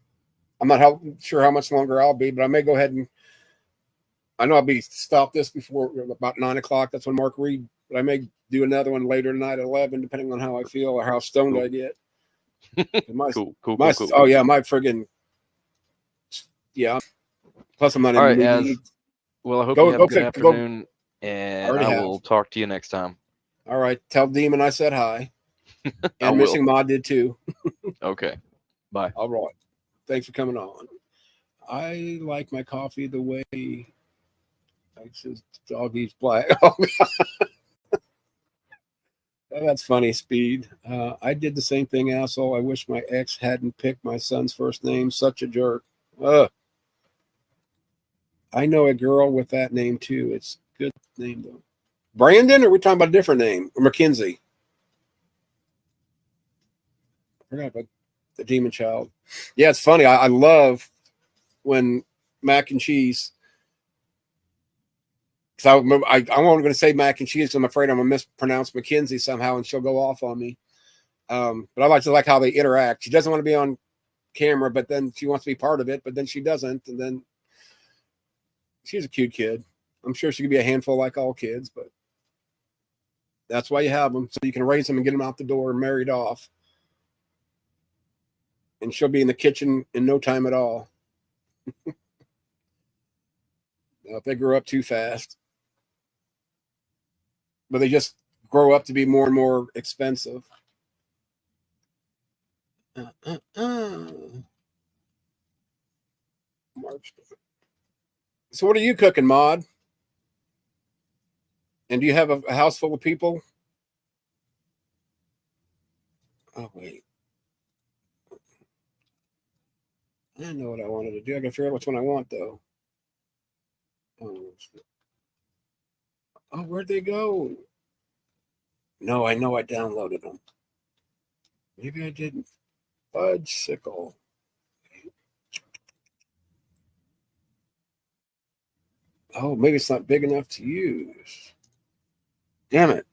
I'm not sure how much longer I'll be, but I may go ahead and I know I'll be stopped this before about 9 o'clock. That's when Mark Reed, but I may do another one later tonight at 11, depending on how I feel or how stoned I get. Cool. Oh yeah, my friggin' Plus I'm not in the mood. Well, I hope you have a good afternoon, and I will talk to you next time. All right. Tell Demon I said hi. And Missing Mod did too. Okay. Bye. All right. Thanks for coming on. I like my coffee the way his doggy's black. Oh, that's funny, Speed. I did the same thing, asshole. I wish my ex hadn't picked my son's first name. Such a jerk. I know a girl with that name too. It's a good name though. Brandon, or are we talking about a different name? Or Mackenzie? I forgot about the Demon Child. Yeah, it's funny. I love when mac and cheese. Because I remember I wasn't going to say mac and cheese. I'm afraid I'm going to mispronounce Mackenzie somehow, and she'll go off on me. But I like how they interact. She doesn't want to be on camera, but then she wants to be part of it, but then she doesn't, and then she's a cute kid. I'm sure she could be a handful like all kids, but that's why you have them, so you can raise them and get them out the door and married off. And she'll be in the kitchen in no time at all. If they grow up too fast. But they just grow up to be more and more expensive. So what are you cooking, Mod? And do you have a house full of people? Oh, wait. I know what I wanted to do. I got to figure out which one I want, though. Oh, where'd they go? No, I know I downloaded them. Maybe I didn't. Fudgesicle. Oh, maybe it's not big enough to use. Damn it.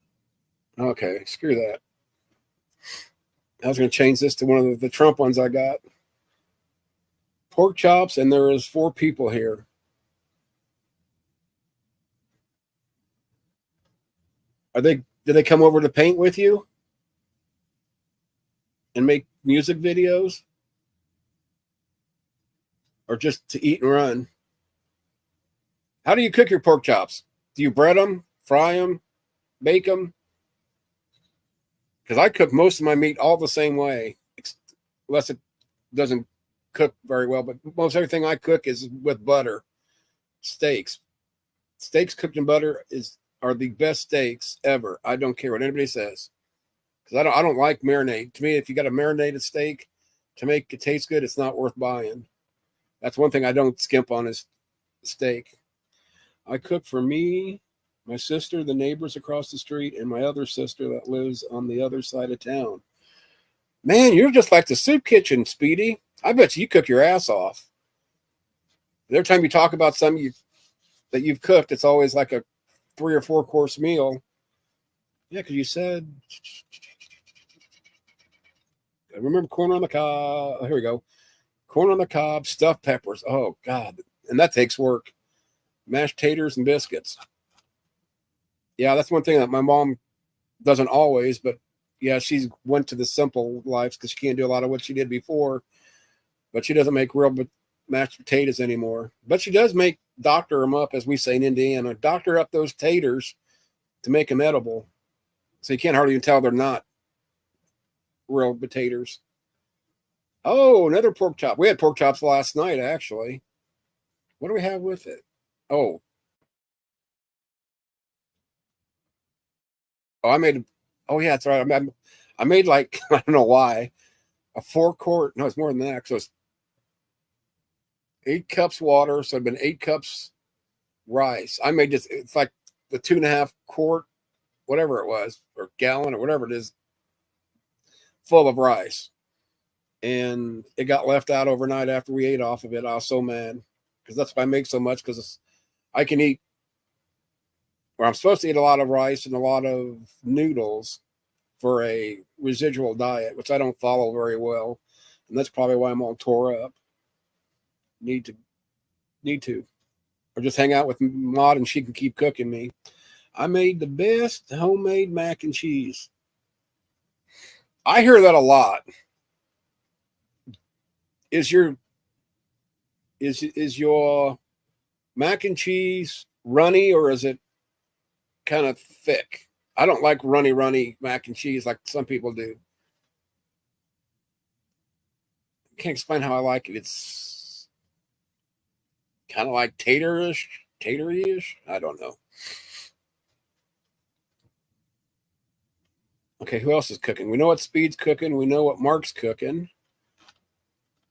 Okay, screw that. I was going to change this to one of the Trump ones I got. pork chops, and there is 4 people here. Did they come over to paint with you and make music videos, or just to eat and run? How do you cook your pork chops? Do you bread them, fry them, bake them? Because I cook most of my meat all the same way, unless it doesn't cook very well. But most everything I cook is with butter. Steaks cooked in butter are the best steaks ever. I don't care what anybody says, because I don't like marinade. To me, if you got a marinated steak to make it taste good, it's not worth buying. That's one thing I don't skimp on is steak. I cook for me, my sister, the neighbors across the street, and my other sister that lives on the other side of town. Man, you're just like the soup kitchen, Speedy. I bet you cook your ass off. Every time you talk about something that you've cooked, it's always like a 3 or 4 course meal. Yeah, because you said, I remember corn on the cob. Oh, here we go. Corn on the cob, stuffed peppers. Oh, God. And that takes work. Mashed taters and biscuits. Yeah, that's one thing that my mom doesn't always, but yeah, she went to the simple lives because she can't do a lot of what she did before. But she doesn't make real mashed potatoes anymore. But she does doctor them up, as we say in Indiana. Doctor up those taters to make them edible. So you can't hardly even tell they're not real potatoes. Oh, another pork chop. We had pork chops last night, actually. What do we have with it? Oh, I made. Oh yeah, that's right. I made like I don't know why a 4-quart. No, it's more than that. So it's 8 cups water. So it'd been 8 cups rice. I made this. It's like the 2.5 quart, whatever it was, or gallon or whatever it is, full of rice. And it got left out overnight after we ate off of it. I was so mad because that's why I make so much, because I can eat, or I'm supposed to eat a lot of rice and a lot of noodles for a residual diet, which I don't follow very well. And that's probably why I'm all tore up. Need to. Or just hang out with Maud and she can keep cooking me. I made the best homemade mac and cheese. I hear that a lot. Is your mac and cheese runny, or is it kind of thick? I don't like runny mac and cheese like some people do. Can't explain how I like it. It's kind of like tatery-ish. I don't know. Okay, who else is cooking? We know what Speed's cooking. We know what Mark's cooking.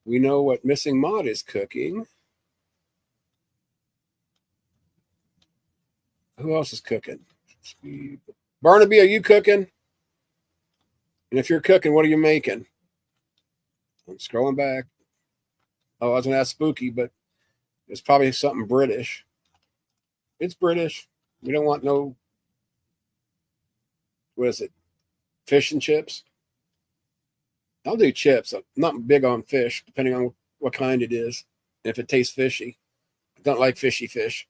We know what Missing Maud is cooking. Who else is cooking? Speed. Barnaby, are you cooking? And if you're cooking, what are you making? I'm scrolling back. Oh, I was going to ask Spooky, but it's probably something British. It's British. We don't want no, what is it? Fish and chips? I'll do chips. I'm not big on fish, depending on what kind it is. If it tastes fishy. I don't like fishy fish.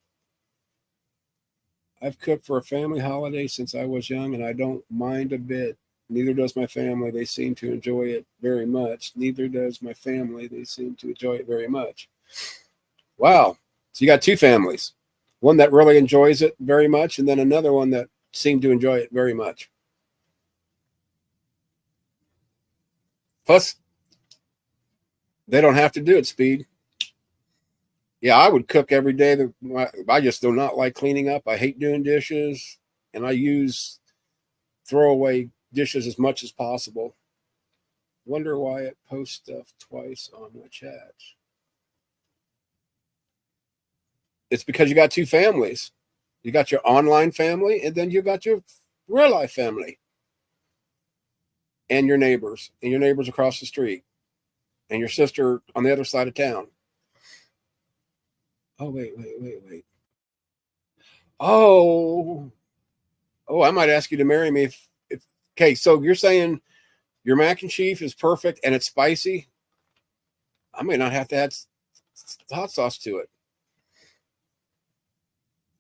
I've cooked for a family holiday since I was young, and I don't mind a bit. Neither does my family. They seem to enjoy it very much. Neither does my family. They seem to enjoy it very much. Wow. So you got 2 families. One that really enjoys it very much, and then another one that seemed to enjoy it very much. Plus, they don't have to do it, Speed. Yeah, I would cook every day. I just do not like cleaning up. I hate doing dishes, and I use throwaway dishes as much as possible. Wonder why it posts stuff twice on my chat. It's because you got 2 families. You got your online family, and then you got your real life family. And your neighbors across the street, and your sister on the other side of town. Oh, wait. Oh, I might ask you to marry me if okay, so you're saying your mac and cheese is perfect and it's spicy? I may not have to add hot sauce to it.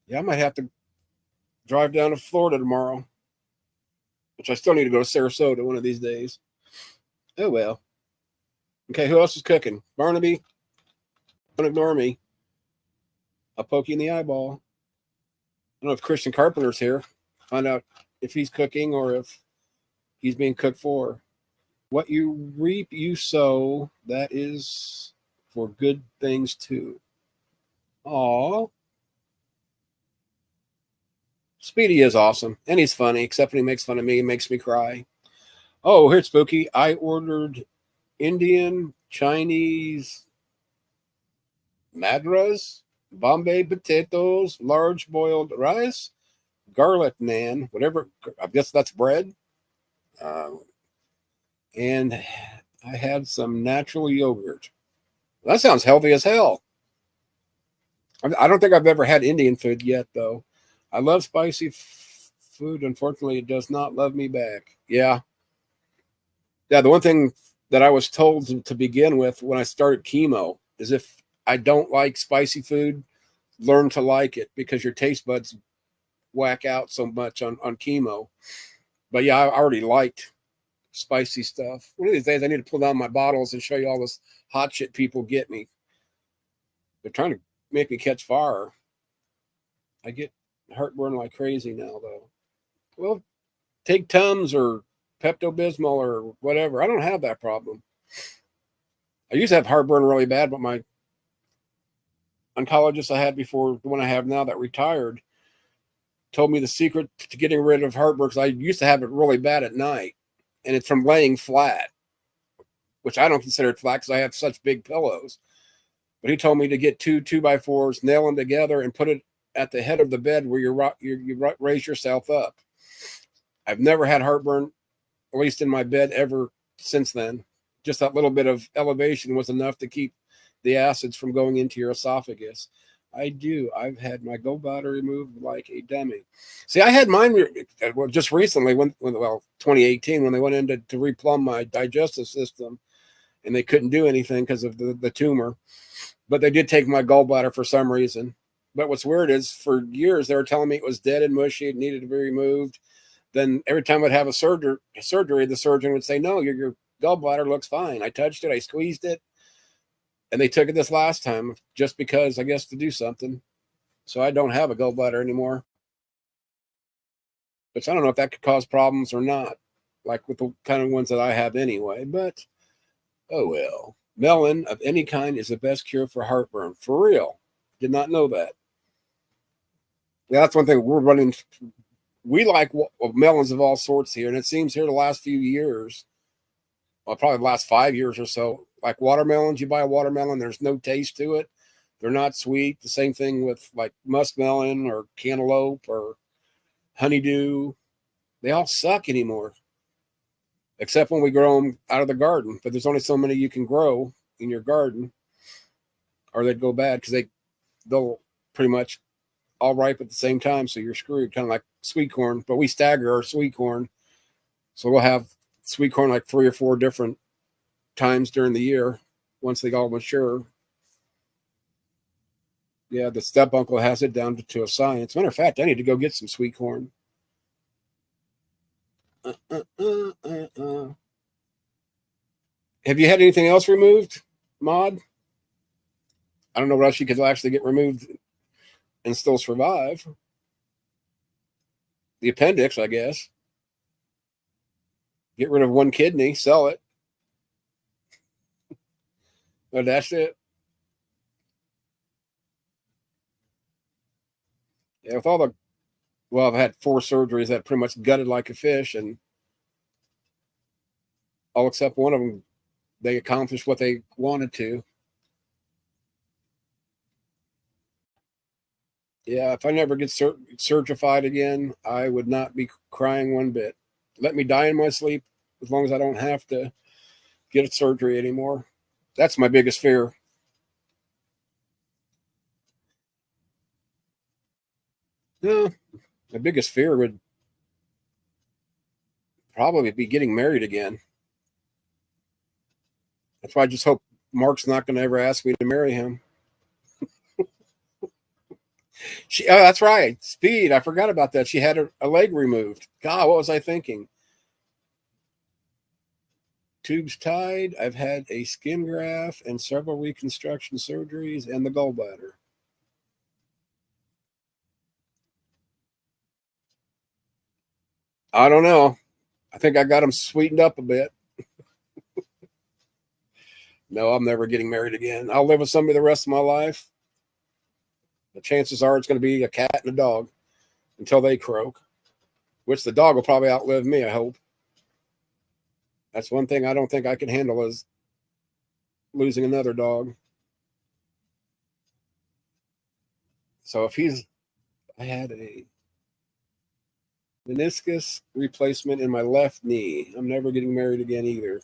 Yeah, I might have to drive down to Florida tomorrow, which I still need to go to Sarasota one of these days. Oh, well. Okay, who else is cooking? Barnaby? Don't ignore me. I'll poke you in the eyeball. I don't know if Christian Carpenter's here. Find out if he's cooking or if he's being cooked for. What you reap, you sow. That is for good things too. Aw. Speedy is awesome. And he's funny, except when he makes fun of me, he makes me cry. Oh, here's Spooky. I ordered Indian, Chinese, Madras, Bombay potatoes, large boiled rice, garlic naan, whatever. I guess that's bread. And I had some natural yogurt. That sounds healthy as hell. I don't think I've ever had Indian food yet, though. I love spicy food. Unfortunately, it does not love me back. Yeah. Yeah, the one thing that I was told to begin with when I started chemo is if I don't like spicy food, learn to like it because your taste buds whack out so much on chemo. But yeah, I already liked spicy stuff. One of these days I need to pull down my bottles and show you all this hot shit people get me. They're trying to make me catch fire. I get heartburn like crazy now, though. Well, take Tums or Pepto-Bismol or whatever. I don't have that problem. I used to have heartburn really bad, but my oncologist I had before the one I have now that retired told me the secret to getting rid of heartburn, because I used to have it really bad at night, and it's from laying flat, which I don't consider it flat because I have such big pillows. But he told me to get two 2x4s, nail them together, and put it at the head of the bed where you raise yourself up. I've never had heartburn, at least in my bed, ever since then. Just that little bit of elevation was enough to keep the acids from going into your esophagus. I do. I've had my gallbladder removed like a dummy. See, I had mine just recently, when 2018, when they went in to replumb my digestive system, and they couldn't do anything because of the tumor. But they did take my gallbladder for some reason. But what's weird is for years they were telling me it was dead and mushy, it needed to be removed. Then every time I'd have a surgery, the surgeon would say, no, your gallbladder looks fine. I touched it, I squeezed it. And they took it this last time just because, I guess, to do something. So I don't have a gallbladder anymore. Which I don't know if that could cause problems or not, like with the kind of ones that I have anyway. But, oh well. Melon of any kind is the best cure for heartburn. For real. Did not know that. Yeah, that's one thing we're running. We like melons of all sorts here. And it seems here the last few years, well, probably the last 5 years or so, like watermelons, you buy a watermelon, there's no taste to it. They're not sweet. The same thing with like muskmelon or cantaloupe or honeydew. They all suck anymore, except when we grow them out of the garden. But there's only so many you can grow in your garden, or they'd go bad because they'll pretty much all ripe at the same time. So you're screwed, kind of like sweet corn. But we stagger our sweet corn. So we'll have sweet corn like 3 or 4 different times during the year once they all mature. Yeah, the step uncle has it down to a science. Matter of fact, I need to go get some sweet corn. Have you had anything else removed, Mod? I don't know what else you could actually get removed and still survive. The appendix, I guess. Get rid of one kidney, sell it. But that's it. Yeah, with all the, well, I've had 4 surgeries that pretty much gutted like a fish, and all except one of them, they accomplished what they wanted to. Yeah, if I never get certified again, I would not be crying one bit. Let me die in my sleep as long as I don't have to get a surgery anymore. That's my biggest fear. No, my biggest fear would probably be getting married again. That's why I just hope Mark's not going to ever ask me to marry him. Oh, that's right. Speed. I forgot about that. She had a leg removed. God, what was I thinking? Tubes tied. I've had a skin graft and several reconstruction surgeries and the gallbladder. I don't know. I think I got them sweetened up a bit. No, I'm never getting married again. I'll live with somebody the rest of my life. The chances are it's going to be a cat and a dog until they croak, which the dog will probably outlive me, I hope. That's one thing I don't think I can handle is losing another dog. So I had a meniscus replacement in my left knee. I'm never getting married again either.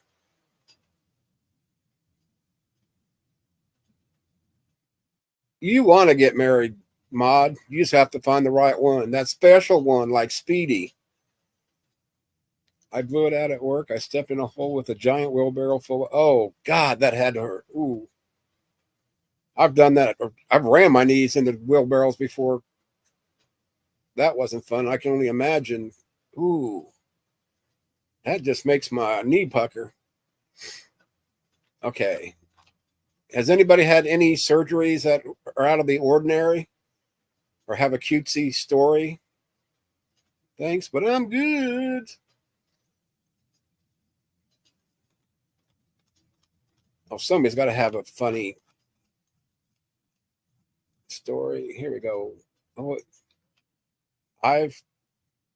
You want to get married, Mod. You just have to find the right one. That special one, like Speedy. I blew it out at work. I stepped in a hole with a giant wheelbarrow full of, oh, God, that had to hurt. Ooh. I've done that. I've ran my knees into wheelbarrows before. That wasn't fun. I can only imagine. Ooh. That just makes my knee pucker. Okay. Has anybody had any surgeries that are out of the ordinary or have a cutesy story? Thanks, but I'm good. Oh, somebody's got to have a funny story. Here we go. Oh, I've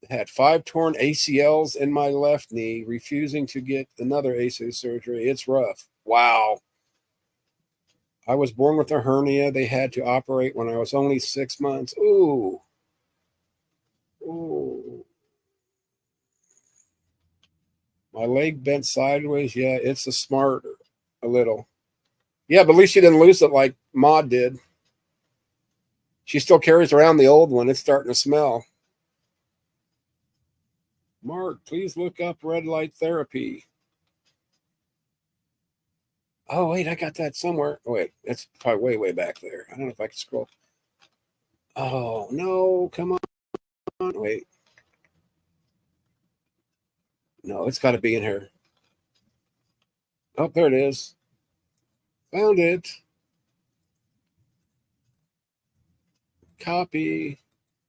had 5 torn ACLs in my left knee, refusing to get another ACL surgery. It's rough. Wow. I was born with a hernia. They had to operate when I was only 6 months. Ooh. Ooh. My leg bent sideways. Yeah, it's a little. Yeah, but at least she didn't lose it like Maud did. She still carries around the old one. It's starting to smell. Mark, please look up red light therapy. Oh, wait, I got that somewhere. Oh, wait, that's probably way, way back there. I don't know if I can scroll. Oh, no, come on. Wait. No, it's got to be in here. Oh, there it is. Found it. Copy.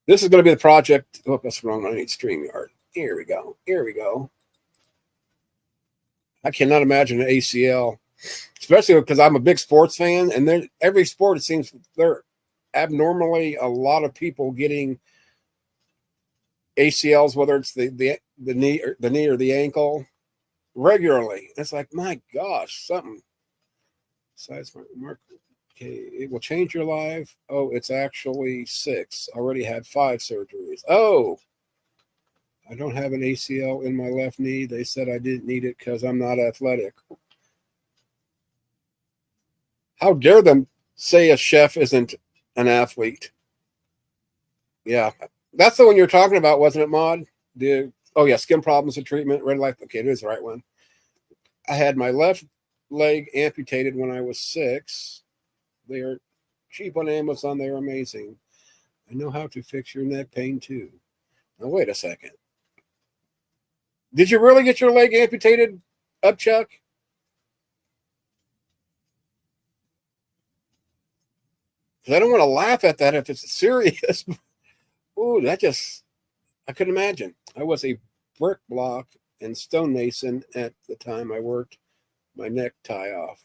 This is going to be the project. Oh, that's wrong. I need StreamYard. Here we go. Here we go. I cannot imagine an ACL, especially because I'm a big sports fan, and every sport it seems there abnormally a lot of people getting ACLs, whether it's the knee or the ankle, regularly. It's like, my gosh, something. Size mark. Okay, it will change your life. Oh, it's actually 6. Already had 5 surgeries. Oh, I don't have an ACL in my left knee. They said I didn't need it because I'm not athletic. How dare them say a chef isn't an athlete? Yeah, that's the one you're talking about, wasn't it, Maud? Oh yeah, skin problems and treatment, red light. Okay, it is the right one. I had my left leg amputated when I was 6. They are cheap on Amazon. They're amazing. I know how to fix your neck pain too. Now wait a second. Did you really get your leg amputated, Upchuck? Because I don't want to laugh at that if it's serious. Ooh, I couldn't imagine. I was a brick block and stonemason at the time I worked my necktie off.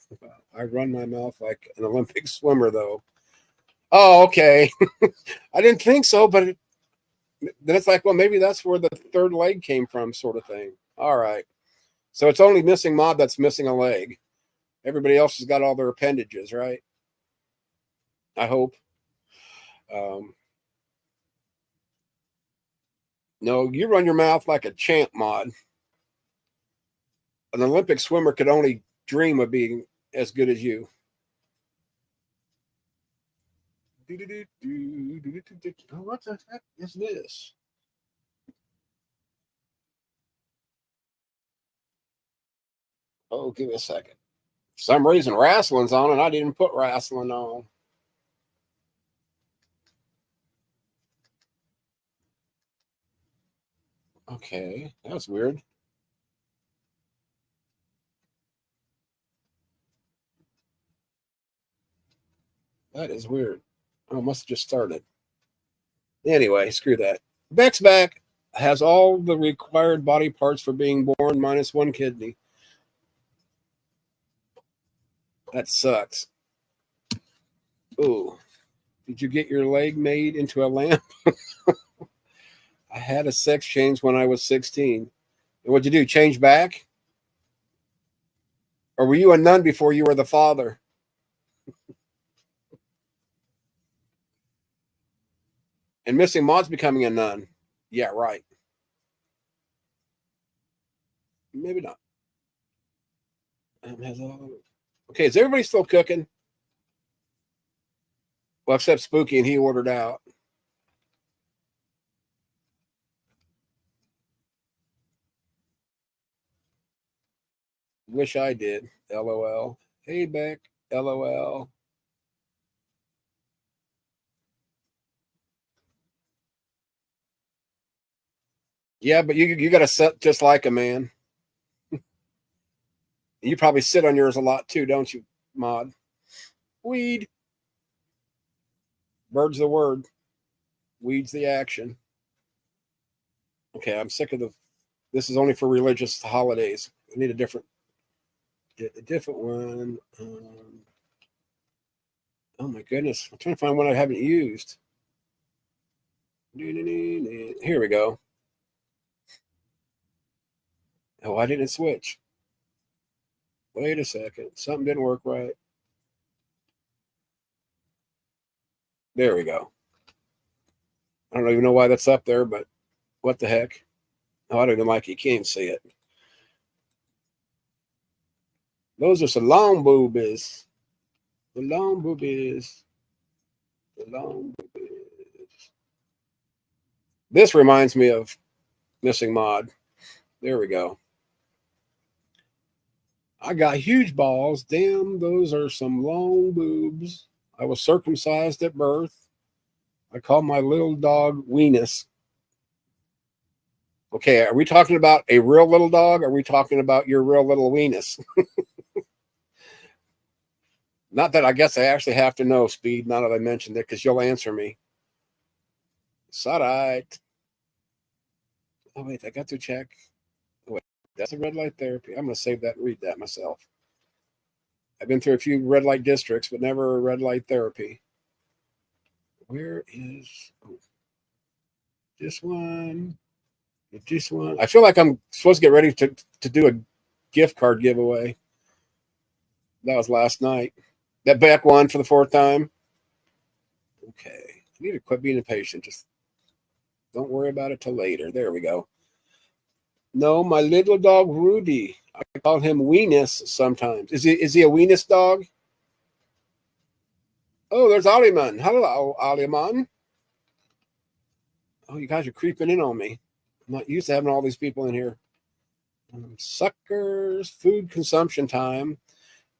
I run my mouth like an Olympic swimmer, though. Oh, okay. I didn't think so, but then it's like, well, maybe that's where the third leg came from, sort of thing. All right. So it's only missing Mod that's missing a leg. Everybody else has got all their appendages, right? I hope. No, you run your mouth like a champ, Mod. An Olympic swimmer could only dream of being as good as you. Oh, what the heck is this? Oh, give me a second. For some reason, wrestling's on, and I didn't put wrestling on. Okay, that was weird. That is weird. Oh, must have just started. Anyway, screw that. Beck's back. Has all the required body parts for being born minus one kidney. That sucks. Ooh. Did you get your leg made into a lamp? I had a sex change when I was 16. What'd you do? Change back? Or were you a nun before you were the father? And Missing Maud's becoming a nun. Yeah, right. Maybe not. Okay, is everybody still cooking? Well, except Spooky, and he ordered out. Wish I did. LOL. Hey, Beck. LOL. Yeah, but you got to set just like a man. You probably sit on yours a lot too, don't you, Mod? Weed. Bird's the word. Weed's the action. Okay, I'm sick of the. This is only for religious holidays. I need a different one. Oh my goodness, I'm trying to find one I haven't used. Here we go. Oh, why didn't it switch? Wait a second. Something didn't work right. There we go. I don't even know why that's up there, but what the heck? Oh, I don't even like it. You can't see it. Those are some long boobies. The long boobies. The long boobies. This reminds me of Missing Maud. There we go. I got huge balls. Damn, those are some long boobs. I was circumcised at birth. I call my little dog Weenus. Okay, are we talking about a real little dog? Or are we talking about your real little Weenus? Not that I guess I actually have to know, Speed, now that I mentioned it, because you'll answer me. It's all right. Oh, wait, I got to check. Oh, wait, that's a red light therapy. I'm going to save that and read that myself. I've been through a few red light districts, but never a red light therapy. Where is this one? This one. I feel like I'm supposed to get ready to do a gift card giveaway. That was last night. That back one for the fourth time. Okay. I need to quit being impatient. Just don't worry about it till later. There we go. No, my little dog Rudy. I call him Weenus sometimes. Is he a Weenus dog? Oh, there's Aliman. Hello, Aliman. Oh, you guys are creeping in on me. I'm not used to having all these people in here. Suckers, food consumption time.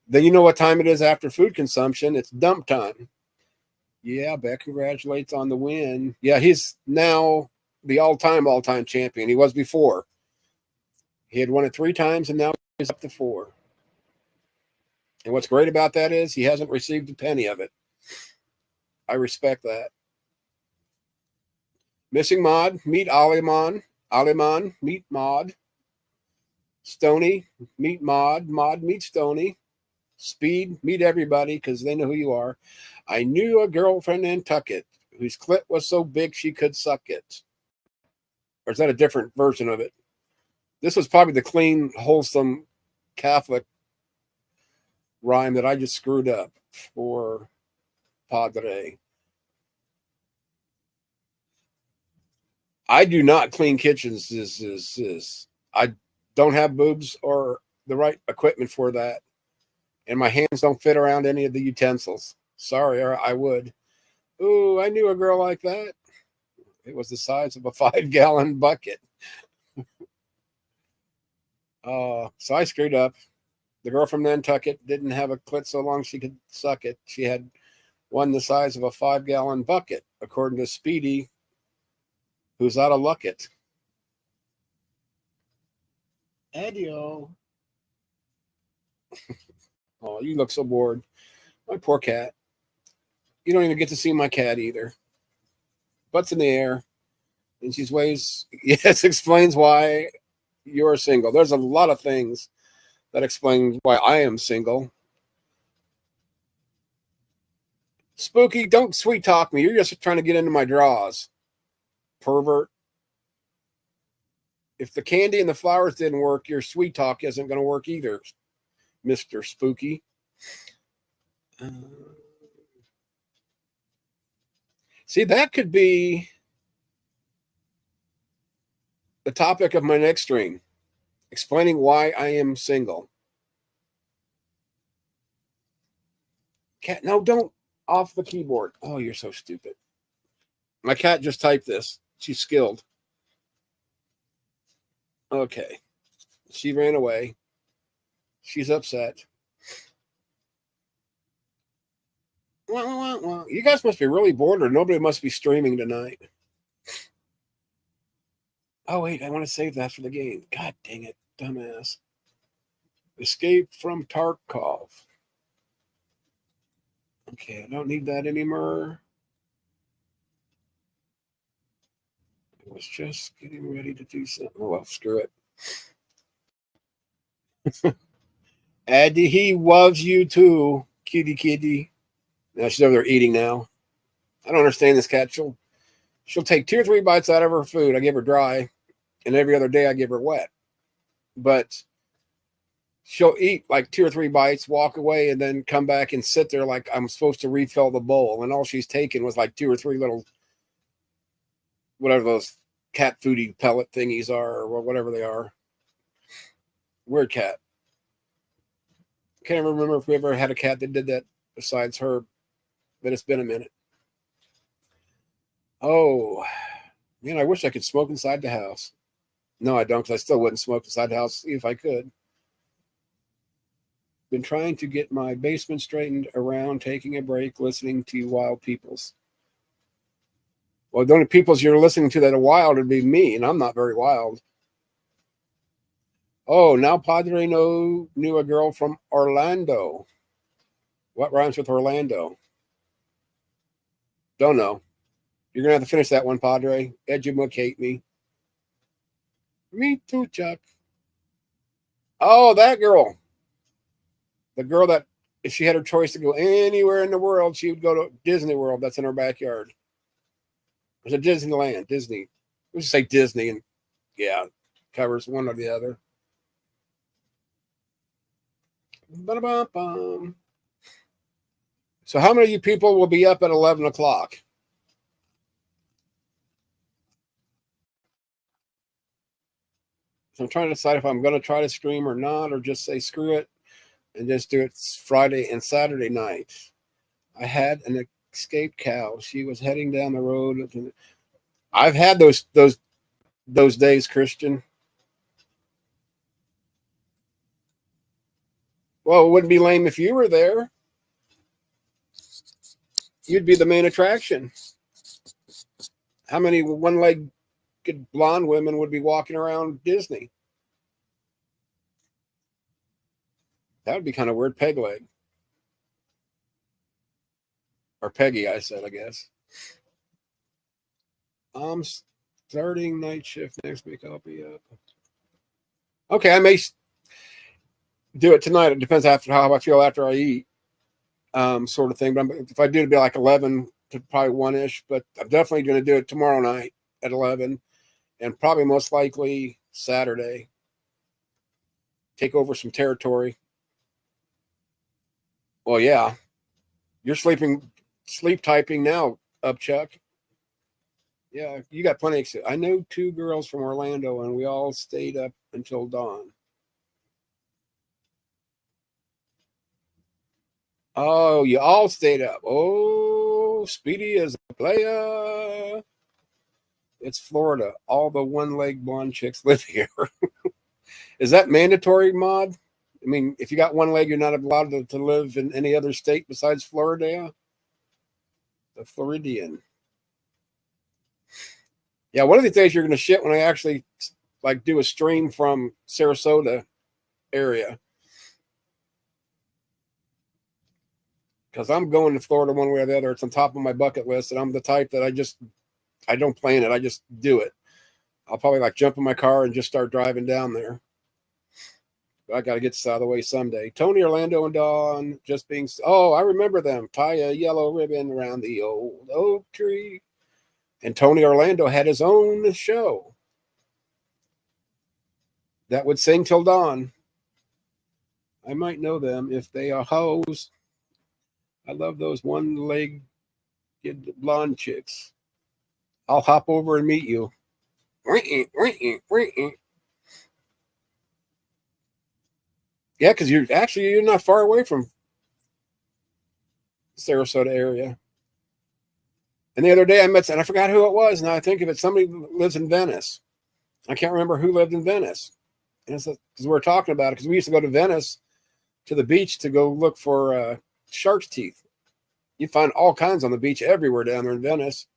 Then you know what time it is after food consumption. It's dump time. Yeah, Beck congratulates on the win. Yeah, he's now the all-time champion. He was before. He had won it 3 times, and now he's up to 4. And what's great about that is he hasn't received a penny of it. I respect that. Missing Maud, meet Aliman. Aliman, meet Maud. Stony, meet Maud. Maud, meet Stony. Speed, meet everybody because they know who you are. I knew a girlfriend in Tucket whose clit was so big she could suck it. Or is that a different version of it? This was probably the clean, wholesome Catholic rhyme that I just screwed up for Padre. I do not clean kitchens. I don't have boobs or the right equipment for that. And my hands don't fit around any of the utensils. Sorry, or I would. Ooh, I knew a girl like that. It was the size of a 5-gallon bucket. So I screwed up. The girl from Nantucket didn't have a clit so long she could suck it. She had one the size of a 5-gallon bucket, according to Speedy, who's out of luck it. Adio. Oh, you look so bored. My poor cat. You don't even get to see my cat either. Butts in the air. And she's ways. Yes, explains why you're single. There's a lot of things that explain why I am single. Spooky, don't sweet talk me. You're just trying to get into my draws. Pervert. If the candy and the flowers didn't work, your sweet talk isn't going to work either, Mr. Spooky. See, that could be the topic of my next stream, explaining why I am single. Cat, no, don't off the keyboard. Oh, you're so stupid. My cat just typed this. She's skilled. Okay. She ran away. She's upset. Well, you guys must be really bored or nobody must be streaming tonight. Oh, wait, I want to save that for the game. God dang it, dumbass. Escape from Tarkov. Okay, I don't need that anymore. I was just getting ready to do something. Oh, well, screw it. Addie, he loves you too, kitty. Now she's over there eating now. I don't understand this cat. She'll take 2 or 3 bites out of her food. I give her dry, and every other day I give her wet. But she'll eat like 2 or 3 bites, walk away, and then come back and sit there like I'm supposed to refill the bowl. And all she's taken was like 2 or 3 little, whatever those cat foodie pellet thingies are, or whatever they are. Weird cat. Can't remember if we ever had a cat that did that besides her, but it's been a minute. Oh, man, I wish I could smoke inside the house. No, I don't, because I still wouldn't smoke inside the house if I could. Been trying to get my basement straightened around, taking a break, listening to Wild Peoples. Well, the only peoples you're listening to that are wild would be me, and I'm not very wild. Oh, now Padre knew a girl from Orlando. What rhymes with Orlando? Don't know. You're going to have to finish that one, Padre. Educate me. Me too, Chuck. Oh, that girl. The girl that, if she had her choice to go anywhere in the world, she would go to Disney World. That's in her backyard. There's a Disneyland, Disney. Let's just say Disney, and yeah, covers one or the other. Ba-da-bum-bum. So how many of you people will be up at 11 o'clock? So I'm trying to decide if I'm going to try to stream or not, or just say screw it and just do it Friday and Saturday night. I had an escaped cow. She was heading down the road. I've had those days, Christian. Well, it wouldn't be lame if you were there. You'd be the main attraction. How many one-legged blonde women would be walking around Disney? That would be kind of weird. Peg leg. Or Peggy, I said, I guess. I'm starting night shift next week. I'll be up. Okay, I may do it tonight. It depends after how I feel after I eat, sort of thing. But if I do, it'd be like 11 to probably 1-ish. But I'm definitely going to do it tomorrow night at 11, and probably most likely Saturday. Take over some territory. Well, yeah. You're sleep typing now, Upchuck. Yeah, you got plenty of. I know 2 girls from Orlando, and we all stayed up until dawn. Oh, you all stayed up. Oh, Speedy is a player. It's Florida. All the one-leg blonde chicks live here. Is that mandatory, Mod? I mean, if you got one leg, you're not allowed to live in any other state besides Florida. The Floridian. Yeah, one of these days you're going to shit when I actually like do a stream from Sarasota area. Because I'm going to Florida one way or the other. It's on top of my bucket list, and I'm the type that I don't plan it. I just do it. I'll probably like jump in my car and just start driving down there. But I got to get this out of the way someday. Tony, Orlando, and Dawn just being. Oh, I remember them. Tie a yellow ribbon around the old oak tree. And Tony Orlando had his own show that would sing till dawn. I might know them if they are hoes. I love those one-legged blonde chicks. I'll hop over and meet you. Yeah, because you're not far away from Sarasota area. And the other day I met, and I forgot who it was. Now I think of it, somebody lives in Venice. I can't remember who lived in Venice. And it's because we were talking about it, because we used to go to Venice to the beach to go look for shark's teeth. You find all kinds on the beach everywhere down there in Venice.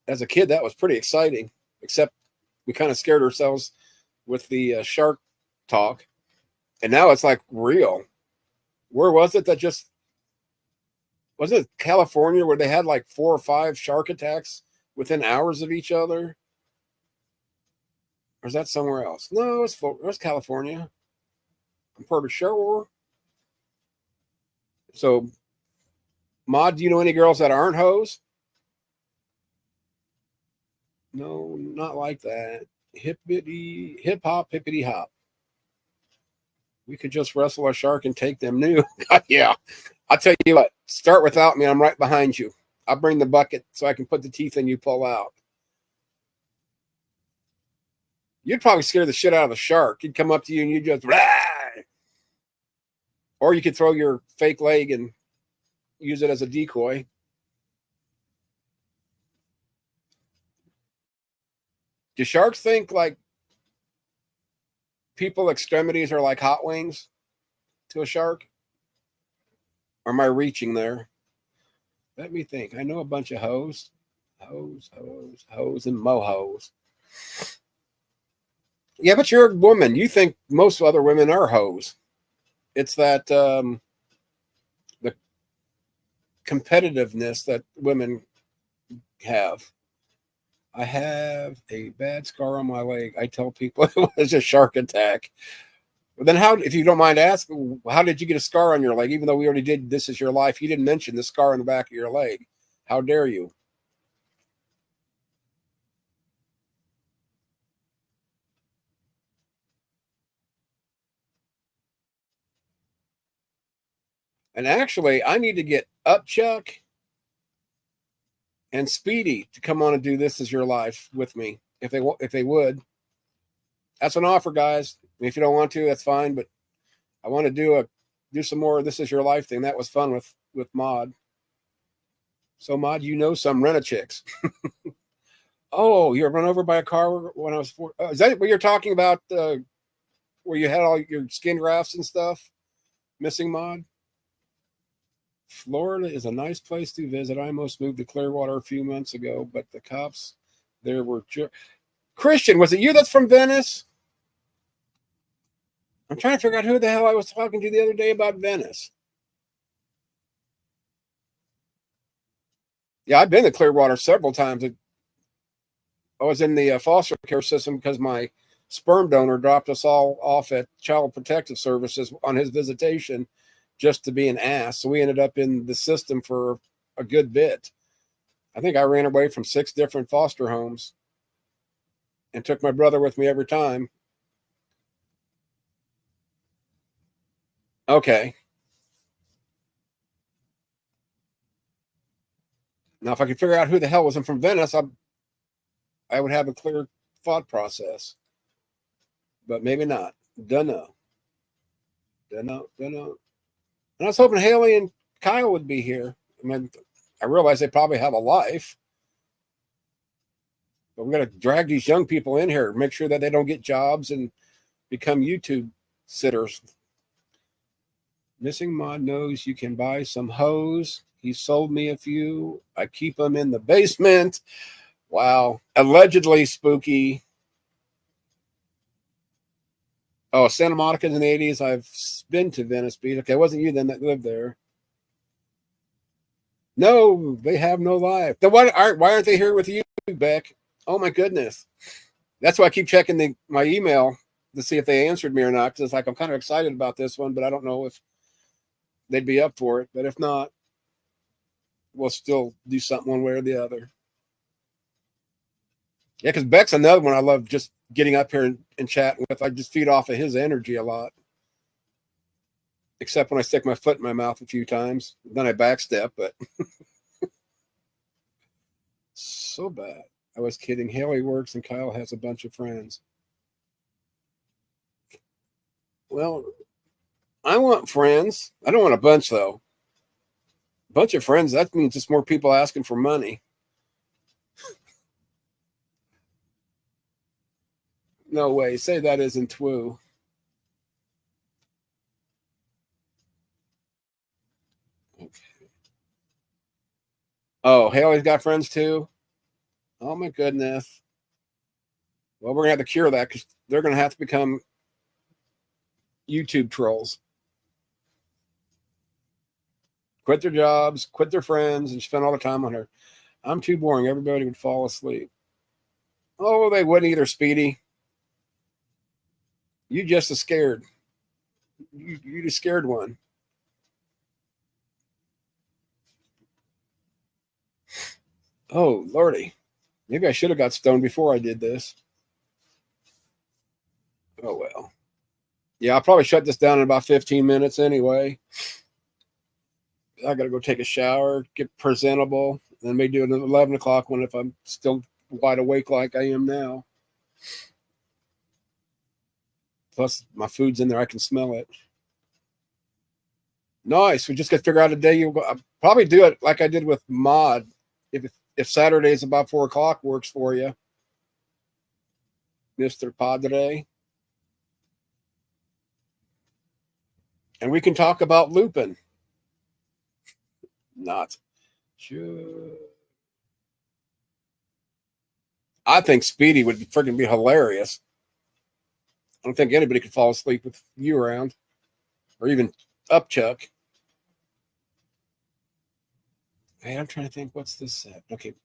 As a kid, that was pretty exciting, except we kind of scared ourselves with the shark talk. And now it's like real. Where was it was it California where they had like 4 or 5 shark attacks within hours of each other? Or is that somewhere else? No, it's California. I'm pretty sure. So, Maud, do you know any girls that aren't hoes? No, not like that. Hip hop, hippity hop. We could just wrestle a shark and take them new. Yeah. I'll tell you what, start without me. I'm right behind you. I'll bring the bucket so I can put the teeth in you pull out. You'd probably scare the shit out of the shark. He'd come up to you and you'd just, rah! Or you could throw your fake leg and use it as a decoy. Do sharks think like people extremities are like hot wings to a shark? Or am I reaching there? Let me think. I know a bunch of hoes. Hoes, and mohos. Yeah, but you're a woman. You think most other women are hoes. It's that the competitiveness that women have. I have a bad scar on my leg. I tell people it was a shark attack. But then how, if you don't mind asking, how did you get a scar on your leg? Even though we already did This Is Your Life, you didn't mention the scar on the back of your leg. How dare you? And actually, I need to get Upchuck and Speedy to come on and do This Is Your Life with me, if they would. That's an offer, guys. If you don't want to, that's fine. But I want to do some more This Is Your Life thing. That was fun with Maud. So Maud, you know some rent-a-chicks. Oh, you were run over by a car when I was 4. Is that what you're talking about? Where you had all your skin grafts and stuff missing, Maud? Florida is a nice place to visit. I almost moved to Clearwater a few months ago, but the cops there were. Christian, was it you that's from Venice? I'm trying to figure out who the hell I was talking to the other day about Venice. Yeah, I've been to Clearwater several times. I was in the foster care system because my sperm donor dropped us all off at Child Protective Services on his visitation just to be an ass. So we ended up in the system for a good bit. I think I ran away from 6 different foster homes and took my brother with me every time. Okay. Now, if I could figure out who the hell wasn't from Venice, I would have a clear thought process. But maybe not. Dunno. And I was hoping Haley and Kyle would be here. I mean, I realize they probably have a life. But we're going to drag these young people in here, make sure that they don't get jobs and become YouTube sitters. Missing Mod knows you can buy some hose. He sold me a few. I keep them in the basement. Wow. Allegedly spooky. Oh, Santa Monica in the 80s. I've been to Venice Beach. Okay, it wasn't you then that lived there. No, they have no life. Then why aren't they here with you, Beck? Oh my goodness. That's why I keep checking my email to see if they answered me or not. Because it's like I'm kind of excited about this one, but I don't know if they'd be up for it. But if not, we'll still do something one way or the other. Yeah, because Beck's another one I love just getting up here and chatting with. I just feed off of his energy a lot. Except when I stick my foot in my mouth a few times. Then I backstep, but so bad. I was kidding. Haley works and Kyle has a bunch of friends. Well, I want friends. I don't want a bunch, though. A bunch of friends, that means just more people asking for money. No way. Say that isn't true. Okay. Oh, Haley's got friends too? Oh, my goodness. Well, we're going to have to cure that because they're going to have to become YouTube trolls. Quit their jobs, quit their friends, and spend all the time on her. I'm too boring. Everybody would fall asleep. Oh, they wouldn't either, Speedy. You just a scared. You just scared one. Oh, Lordy. Maybe I should have got stoned before I did this. Oh, well. Yeah, I'll probably shut this down in about 15 minutes anyway. I got to go take a shower, get presentable, then maybe do an 11 o'clock one if I'm still wide awake like I am now. Plus, my food's in there. I can smell it. Nice. We just got to figure out a day. I'll probably do it like I did with Mod. If Saturday's about 4 o'clock works for you, Mr. Padre. And we can talk about Lupin. Not sure. I think Speedy would freaking be hilarious. I don't think anybody could fall asleep with you around. Or even Upchuck. Hey, I'm trying to think, what's this set? Okay.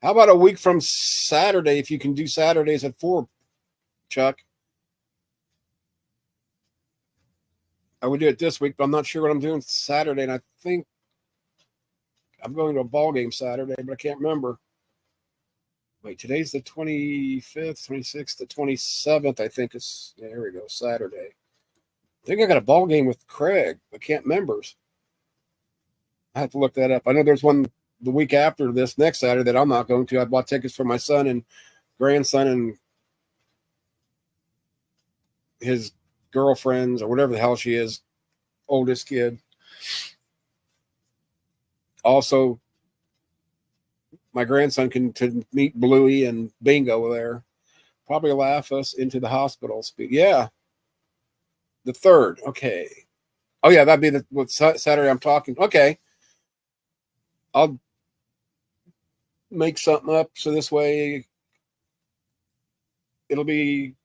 How about a week from Saturday if you can do Saturdays at 4, Chuck? I would do it this week, but I'm not sure what I'm doing Saturday. And I think I'm going to a ball game Saturday, but I can't remember. Wait, today's the 25th, 26th, the 27th. I think it's, yeah, here we go, Saturday. I think I got a ball game with Craig. I can't remember. I have to look that up. I know there's one the week after this next Saturday that I'm not going to. I bought tickets for my son and grandson and his girlfriends or whatever the hell she is, oldest kid. Also, my grandson can to meet Bluey and Bingo there. Probably laugh us into the hospital. Yeah, the 3rd. Okay. Oh yeah, that'd be the Saturday I'm talking. Okay, I'll make something up so this way it'll be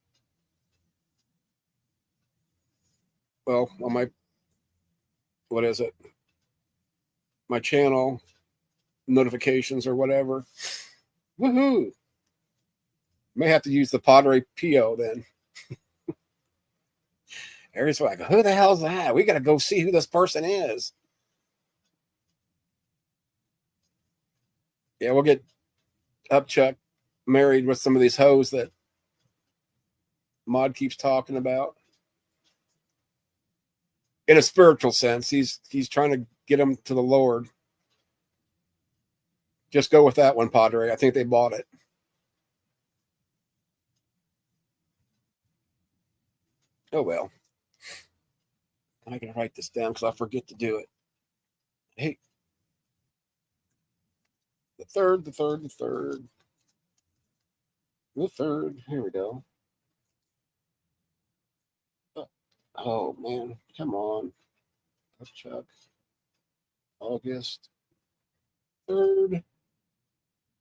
on my, what is it? My channel notifications or whatever. Woohoo! May have to use the Padre Pio then. Everybody's like, who the hell's that? We got to go see who this person is. Yeah, we'll get Upchuck married with some of these hoes that Mod keeps talking about. In a spiritual sense, he's trying to get them to the Lord. Just go with that one, Padre. I think they bought it. Oh, well. I can write this down because I forget to do it. Hey. The 3rd. The 3rd. Here we go. Oh, man. Come on. Chuck. August 3rd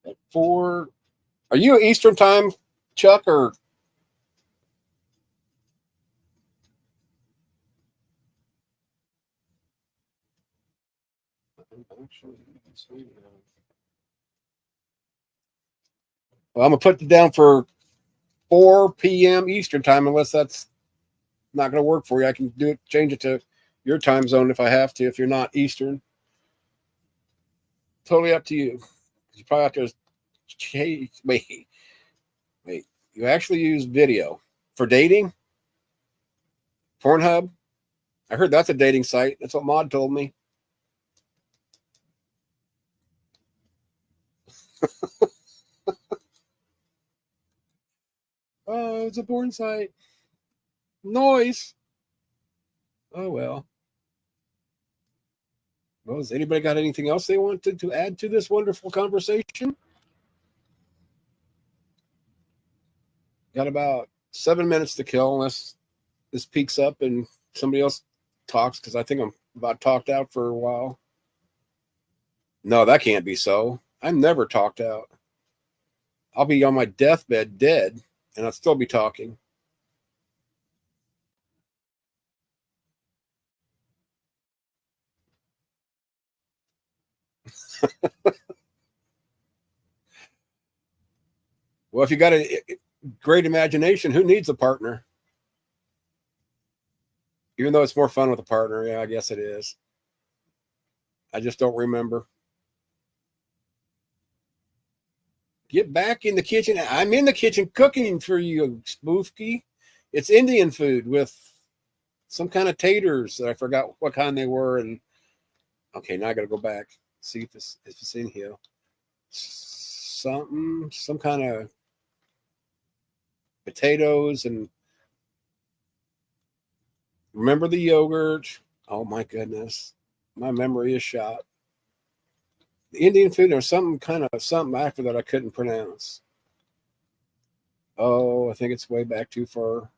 at 4. Are you Eastern time, Chuck, or? Well, I'm gonna put it down for 4 p.m. Eastern time, unless that's not gonna work for you. I can do it, change it to your time zone if I have to. If you're not Eastern, totally up to you. You probably have to change. Wait. You actually use video for dating? Pornhub? I heard that's a dating site. That's what Maud told me. Oh, it's a porn site. Noise. Oh, well. Well, has anybody got anything else they wanted to add to this wonderful conversation? Got about 7 minutes to kill unless this peaks up and somebody else talks, because I think I'm about talked out for a while. No, that can't be so. I'm never talked out. I'll be on my deathbed dead, and I'll still be talking. Well, if you got a great imagination, who needs a partner? Even though it's more fun with a partner. Yeah, I guess it is. I just don't remember. Get back in the kitchen. I'm in the kitchen cooking for you, Spoofy. It's Indian food with some kind of taters. I forgot what kind they were. And okay, now I got to go back, see if it's in here. Some kind of potatoes, and remember the yogurt. Oh my goodness, my memory is shot. The Indian food, or something after that I couldn't pronounce. Oh, I think it's way back too far.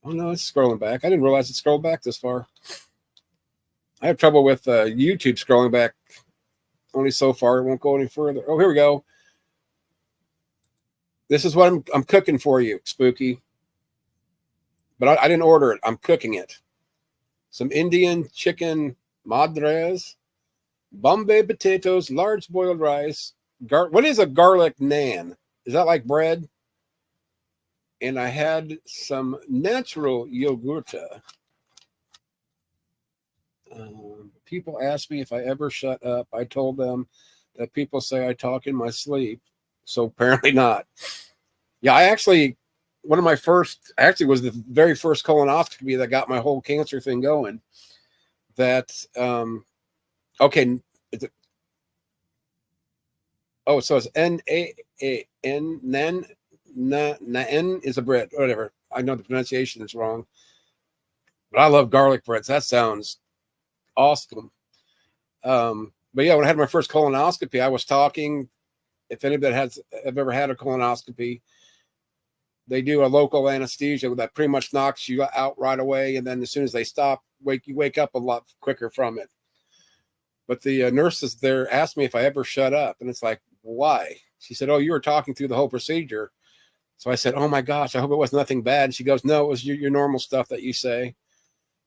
Oh no, it's scrolling back. I didn't realize it scrolled back this far. I have trouble with YouTube scrolling back only so far. It won't go any further. Oh, here we go. This is what I'm cooking for you, Spooky. But I didn't order it. I'm cooking it. Some Indian chicken madres, Bombay potatoes, large boiled rice. What is a garlic naan? Is that like bread? And I had some natural yogurta. People ask me if I ever shut up. I told them that people say I talk in my sleep. So apparently not. Yeah, one of my first, actually was the very first colonoscopy that got my whole cancer thing going. That, okay. So it's N-A-N, N is a bread, whatever. I know the pronunciation is wrong. But I love garlic breads. That sounds awesome. But yeah, when I had my first colonoscopy, I was talking. If anybody have ever had a colonoscopy, they do a local anesthesia that pretty much knocks you out right away, and then as soon as they stop, you wake up a lot quicker from it. But the nurses there asked me if I ever shut up, and it's like, why? She said, "Oh, you were talking through the whole procedure." So I said, "Oh my gosh, I hope it was nothing bad." And she goes, "No, it was your normal stuff that you say."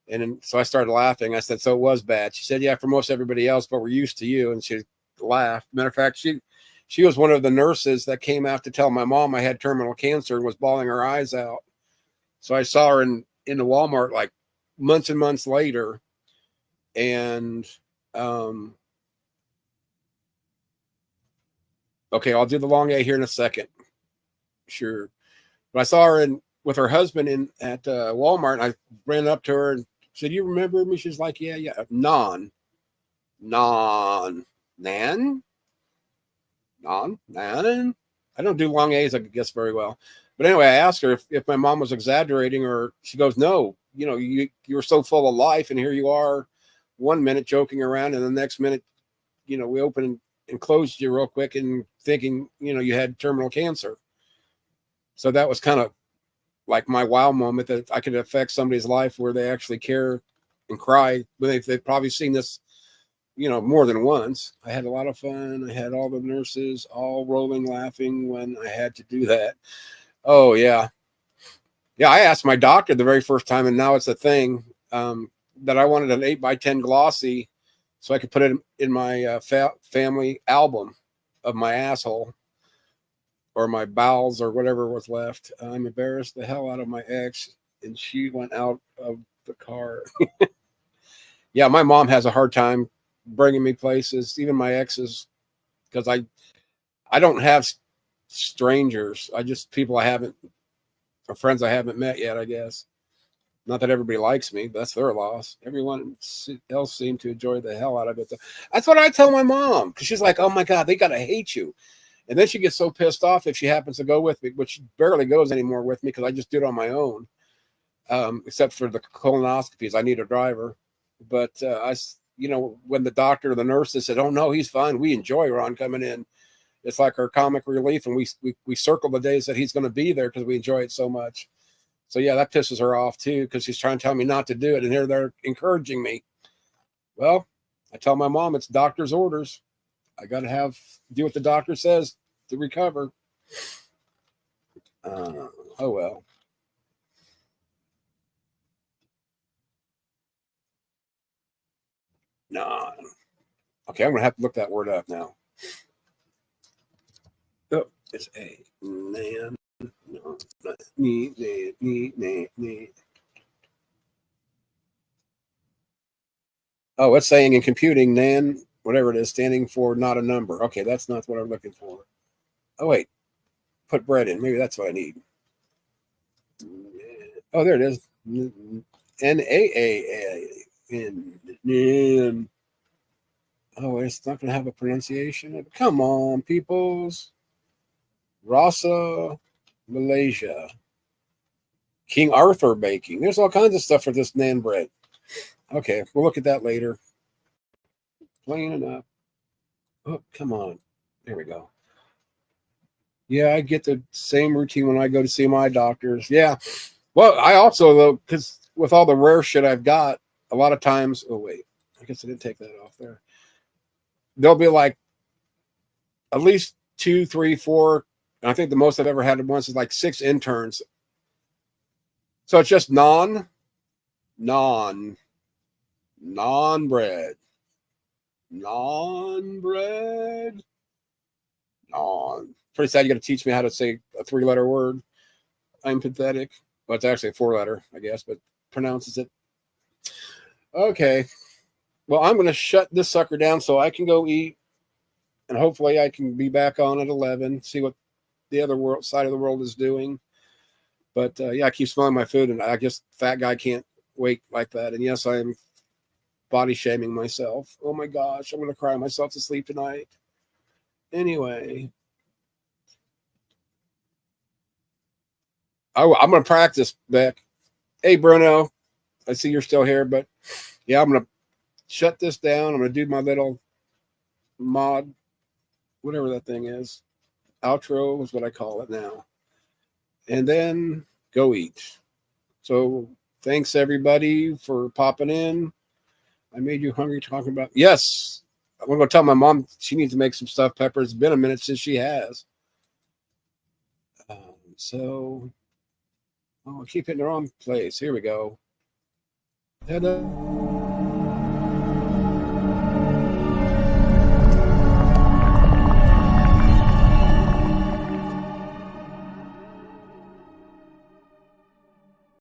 And then, so I started laughing. I said, "So it was bad?" She said, "Yeah, for most everybody else, but we're used to you." And she laughed. Matter of fact, she was one of the nurses that came out to tell my mom I had terminal cancer and was bawling her eyes out. So I saw her in the Walmart like months and months later. And okay, I'll do the long A here in a second. Sure. But I saw her with her husband at Walmart, and I ran up to her and said, "You remember me?" She's like, "Yeah. Nan. I don't do long A's, I guess, very well. But anyway, I asked her if my mom was exaggerating, or she goes, "No, you were so full of life, and here you are 1 minute joking around, and the next minute, we opened and closed you real quick and thinking, you had terminal cancer." So that was kind of like my wow moment, that I could affect somebody's life where they actually care and cry. They've probably seen this more than once. I had a lot of fun. I had all the nurses all rolling laughing when I had to do that. Oh, yeah. Yeah, I asked my doctor the very first time, and now it's a thing, that I wanted an 8x10 glossy so I could put it in my family album of my asshole or my bowels or whatever was left. I'm embarrassed the hell out of my ex, and she went out of the car. Yeah, my mom has a hard time bringing me places, even my exes, because I don't have strangers. I just people I haven't, or friends I haven't met yet, I guess. Not that everybody likes me, but that's their loss. Everyone else seemed to enjoy the hell out of it. That's what I tell my mom, because she's like, oh my God, they got to hate you. And then she gets so pissed off if she happens to go with me, which she barely goes anymore with me because I just do it on my own, except for the colonoscopies. I need a driver. But when the doctor or the nurses said, oh, no, he's fine. We enjoy Ron coming in. It's like our comic relief. And we circle the days that he's going to be there because we enjoy it so much. So, yeah, that pisses her off, too, because she's trying to tell me not to do it. And here they're encouraging me. Well, I tell my mom it's doctor's orders. I got to do what the doctor says to recover. Oh, well. No. Okay, I'm going to have to look that word up now. Oh, it's a man. No, me. Oh, it's saying in computing, nan, whatever it is, standing for not a number. Okay, that's not what I'm looking for. Oh, wait. Put bread in. Maybe that's what I need. Oh, there it is. N-A-A-A. Oh, it's not going to have a pronunciation. Come on, peoples. Rasa, Malaysia. King Arthur baking. There's all kinds of stuff for this nan bread. Okay, we'll look at that later. Plain enough. Oh, come on. There we go. Yeah, I get the same routine when I go to see my doctors. Yeah. Well, I also, though, because with all the rare shit I've got, a lot of times, oh, wait, I guess I didn't take that off there. There'll be like at least 2, 3, 4. And I think the most I've ever had at once is like 6 interns. So it's just non bread. Pretty sad you got to teach me how to say a 3-letter word. I'm pathetic. Well, it's actually a 4-letter, I guess, but pronounces it. Okay. Well, I'm going to shut this sucker down so I can go eat, and hopefully I can be back on at 11, see what the other side of the world is doing. But yeah, I keep smelling my food, and I guess fat guy can't wait like that. And yes, I am body shaming myself. Oh my gosh, I'm going to cry myself to sleep tonight. Anyway, I'm going to practice, Beck. Hey, Bruno, I see you're still here, but yeah, I'm going to shut this down. I'm going to do my little mod, whatever that thing is. Outro is what I call it now. And then go eat. So thanks, everybody, for popping in. I made you hungry talking about... Yes, I'm going to go tell my mom she needs to make some stuffed peppers. It's been a minute since she has. I keep hitting the wrong place. Here we go. Ta-da.